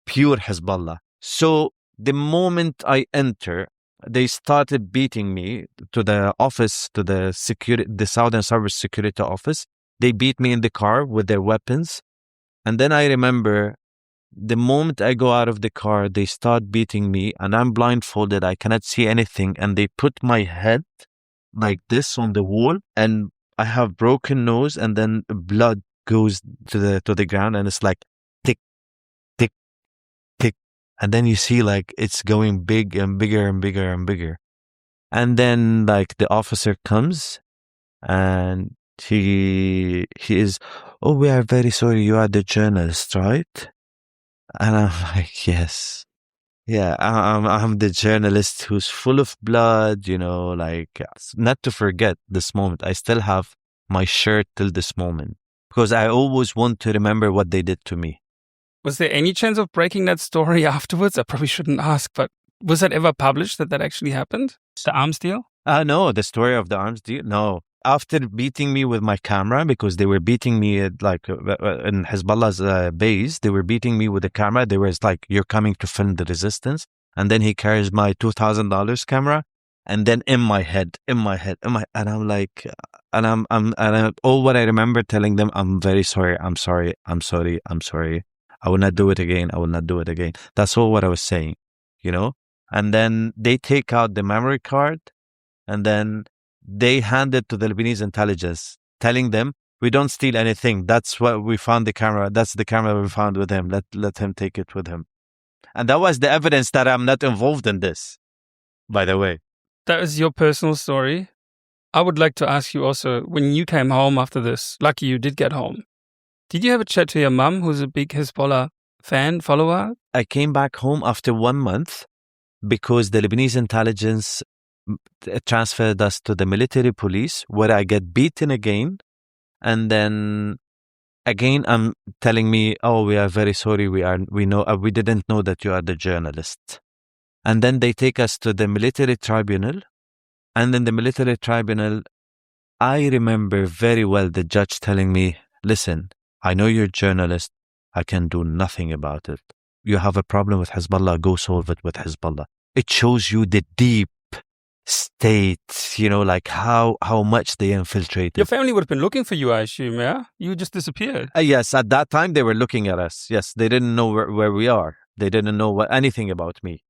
pure Hezbollah. So the moment I enter, they started beating me to the office, to the Southern Suburbs Security Office. They beat me in the car with their weapons. And then I remember the moment I go out of the car, they start beating me and I'm blindfolded. I cannot see anything. And they put my head like this on the wall and I have broken nose and then blood goes to the ground and it's like tick, tick, tick. And then you see it's going big and bigger and bigger and bigger. And then the officer comes and he is, oh, we are very sorry. You are the journalist, right? And I'm like, yes. Yeah, I'm the journalist who's full of blood, not to forget this moment. I still have my shirt till this moment because I always want to remember what they did to me. Was there any chance of breaking that story afterwards? I probably shouldn't ask, but was that ever published that actually happened? The arms deal? No, the story of the arms deal? No. After beating me with my camera, because they were beating me in Hezbollah's base, they were beating me with the camera. They were like, "You're coming to film the resistance." And then he carries my $2,000 camera, and then in my head, and I'm like, all what I remember telling them, "I'm very sorry. I'm sorry. I will not do it again. I will not do it again." That's all what I was saying, And then they take out the memory card, and then they hand it to the Lebanese intelligence, telling them, "We don't steal anything. That's what we found the camera. That's the camera we found with him. Let him take it with him." And that was the evidence that I'm not involved in this, by the way. That is your personal story. I would like to ask you also, when you came home after this, lucky you did get home, did you have a chat to your mum, who's a big Hezbollah fan, follower? I came back home after 1 month because the Lebanese intelligence transferred us to the military police, where I get beaten again. And then again, I'm telling me, "Oh, we are very sorry. We didn't know that you are the journalist." And then they take us to the military tribunal. And in the military tribunal, I remember very well the judge telling me, "Listen, I know you're a journalist. I can do nothing about it. You have a problem with Hezbollah, go solve it with Hezbollah." It shows you the deep state, like how much they infiltrated. Your family would have been looking for you, I assume, yeah? You just disappeared. Yes, at that time they were looking at us. Yes, they didn't know where we are. They didn't know anything about me.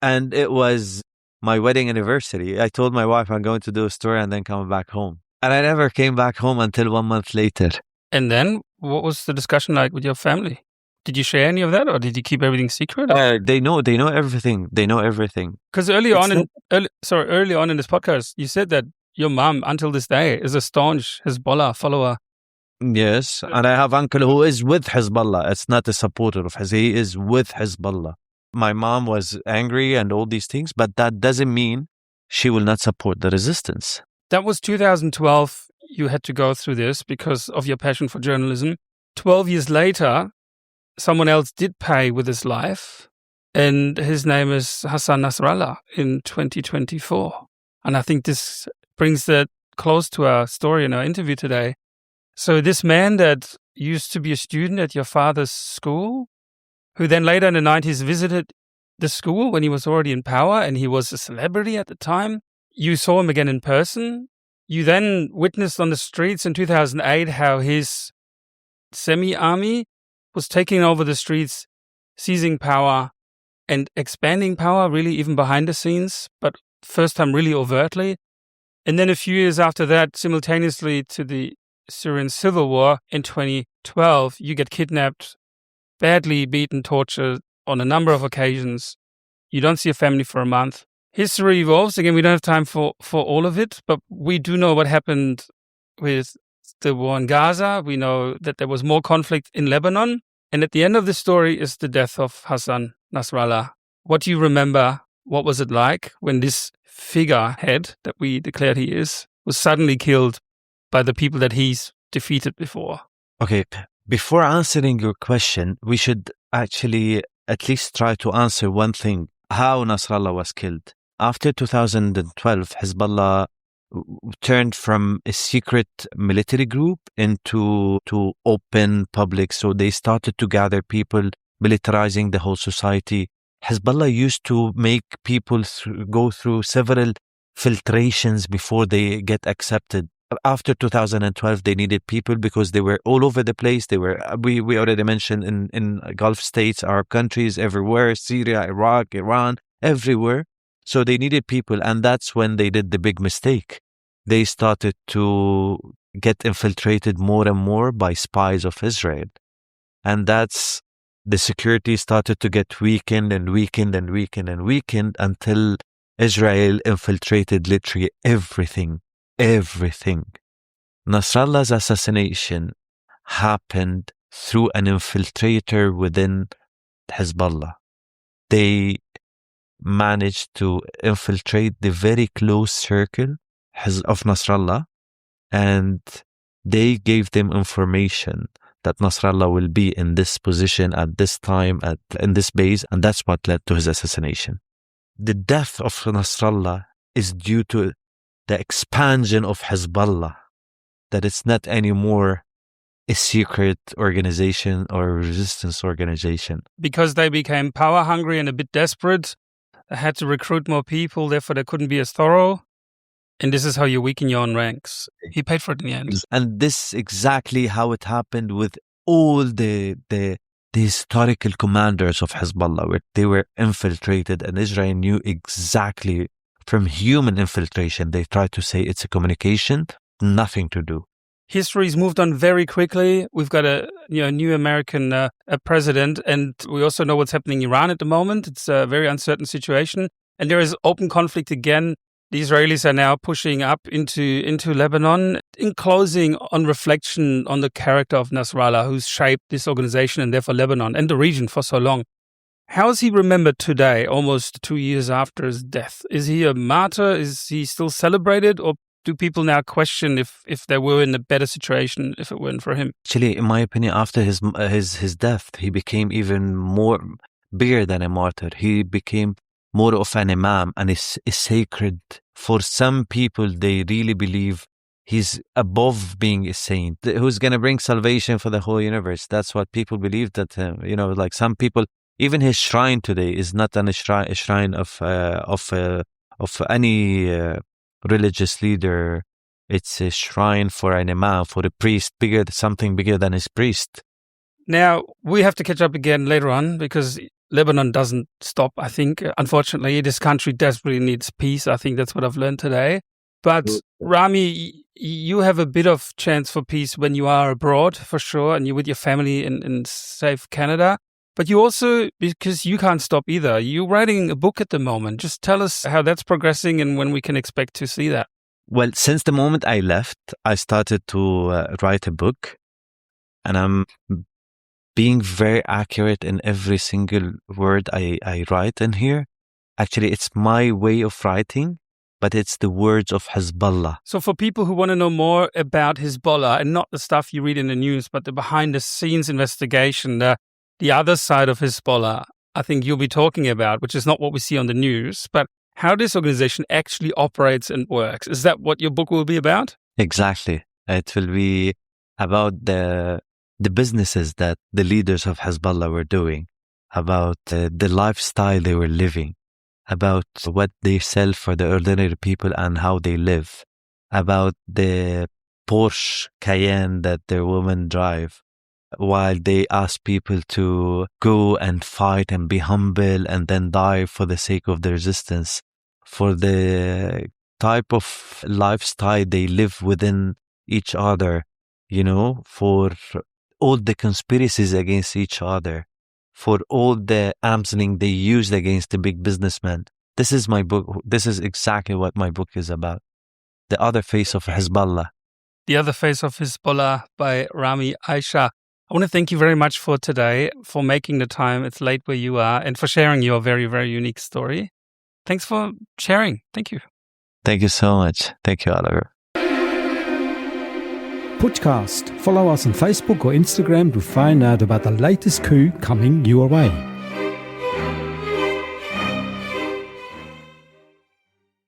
And it was my wedding anniversary. I told my wife I'm going to do a story and then come back home. And I never came back home until 1 month later. And then what was the discussion like with your family? Did you share any of that, or did you keep everything secret? They know everything. They know everything. Because early on in this podcast, you said that your mom, until this day, is a staunch Hezbollah follower. Yes, and I have uncle who is with Hezbollah. It's not a supporter of Hezbollah. He is with Hezbollah. My mom was angry and all these things, but that doesn't mean she will not support the resistance. That was 2012. You had to go through this because of your passion for journalism. 12 years later, someone else did pay with his life, and his name is Hassan Nasrallah in 2024. And I think this brings that close to our story in our interview today. So this man that used to be a student at your father's school, who then later in the 90s visited the school when he was already in power and he was a celebrity at the time, you saw him again in person. You then witnessed on the streets in 2008 how his semi-army was taking over the streets, seizing power and expanding power, really even behind the scenes, but first time really overtly. And then a few years after that, simultaneously to the Syrian civil war in 2012, you get kidnapped, badly beaten, tortured on a number of occasions. You don't see your family for a month. History evolves. Again, we don't have time for all of it, but we do know what happened with the war in Gaza. We know that there was more conflict in Lebanon. And at the end of the story is the death of Hassan Nasrallah. What do you remember? What was it like when this figurehead that we declared he is was suddenly killed by the people that he's defeated before? Okay, before answering your question, we should actually at least try to answer one thing: how Nasrallah was killed. After 2012, Hezbollah turned from a secret military group into open public. So they started to gather people, militarizing the whole society. Hezbollah used to make people go through several filtrations before they get accepted. After 2012, they needed people because they were all over the place. They were, we already mentioned in Gulf states, Arab countries everywhere, Syria, Iraq, Iran, everywhere. So they needed people, and that's when they did the big mistake. They started to get infiltrated more and more by spies of Israel. And that's, the security started to get weakened and weakened and weakened and weakened until Israel infiltrated literally everything. Nasrallah's assassination happened through an infiltrator within Hezbollah. They managed to infiltrate the very close circle of Nasrallah, and they gave them information that Nasrallah will be in this position at this time, in this base, and that's what led to his assassination. The death of Nasrallah is due to the expansion of Hezbollah, that it's not anymore a secret organization or a resistance organization. Because they became power hungry and a bit desperate, they had to recruit more people, therefore they couldn't be as thorough. And this is how you weaken your own ranks. He paid for it in the end. And this is exactly how it happened with all the historical commanders of Hezbollah, where they were infiltrated, and Israel knew exactly from human infiltration. They tried to say it's a communication, nothing to do. History's moved on very quickly. We've got a new American president, and we also know what's happening in Iran at the moment. It's a very uncertain situation, and there is open conflict again. The Israelis are now pushing up into Lebanon. In closing, on reflection on the character of Nasrallah, who's shaped this organization and therefore Lebanon and the region for so long, how is he remembered today, almost 2 years after his death? Is he a martyr? Is he still celebrated, or do people now question if they were in a better situation if it weren't for him? Actually, in my opinion, after his death, he became even more bigger than a martyr. He became more of an imam, and is sacred. For some people, they really believe he's above being a saint, who's going to bring salvation for the whole universe. That's what people believe, that, like some people, even his shrine today is not a shrine of any religious leader. It's a shrine for an imam, for a priest, something bigger than his priest. Now, we have to catch up again later on, because Lebanon doesn't stop, I think. Unfortunately, this country desperately needs peace. I think that's what I've learned today. But Rami, you have a bit of chance for peace when you are abroad, for sure, and you're with your family in safe Canada. But you also, because you can't stop either, you're writing a book at the moment. Just tell us how that's progressing and when we can expect to see that. Well, since the moment I left, I started to write a book, and I'm being very accurate in every single word I write in here. Actually, it's my way of writing, but it's the words of Hezbollah. So for people who want to know more about Hezbollah, and not the stuff you read in the news, but the behind-the-scenes investigation, the other side of Hezbollah, I think you'll be talking about, which is not what we see on the news, but how this organization actually operates and works. Is that what your book will be about? Exactly. It will be about the businesses that the leaders of Hezbollah were doing, about the lifestyle they were living, about what they sell for the ordinary people and how they live, about the Porsche Cayenne that their women drive, while they ask people to go and fight and be humble and then die for the sake of the resistance, for the type of lifestyle they live within each other, for all the conspiracies against each other, for all the arms length they used against the big businessmen. This is my book. This is exactly what my book is about. The Other Face of Hezbollah. The Other Face of Hezbollah by Rami Aycha. I want to thank you very much for today, for making the time. It's late where you are, and for sharing your very, very unique story. Thanks for sharing. Thank you. Thank you so much. Thank you, Oliver. Podcast. Follow us on Facebook or Instagram to find out about the latest coup coming your way.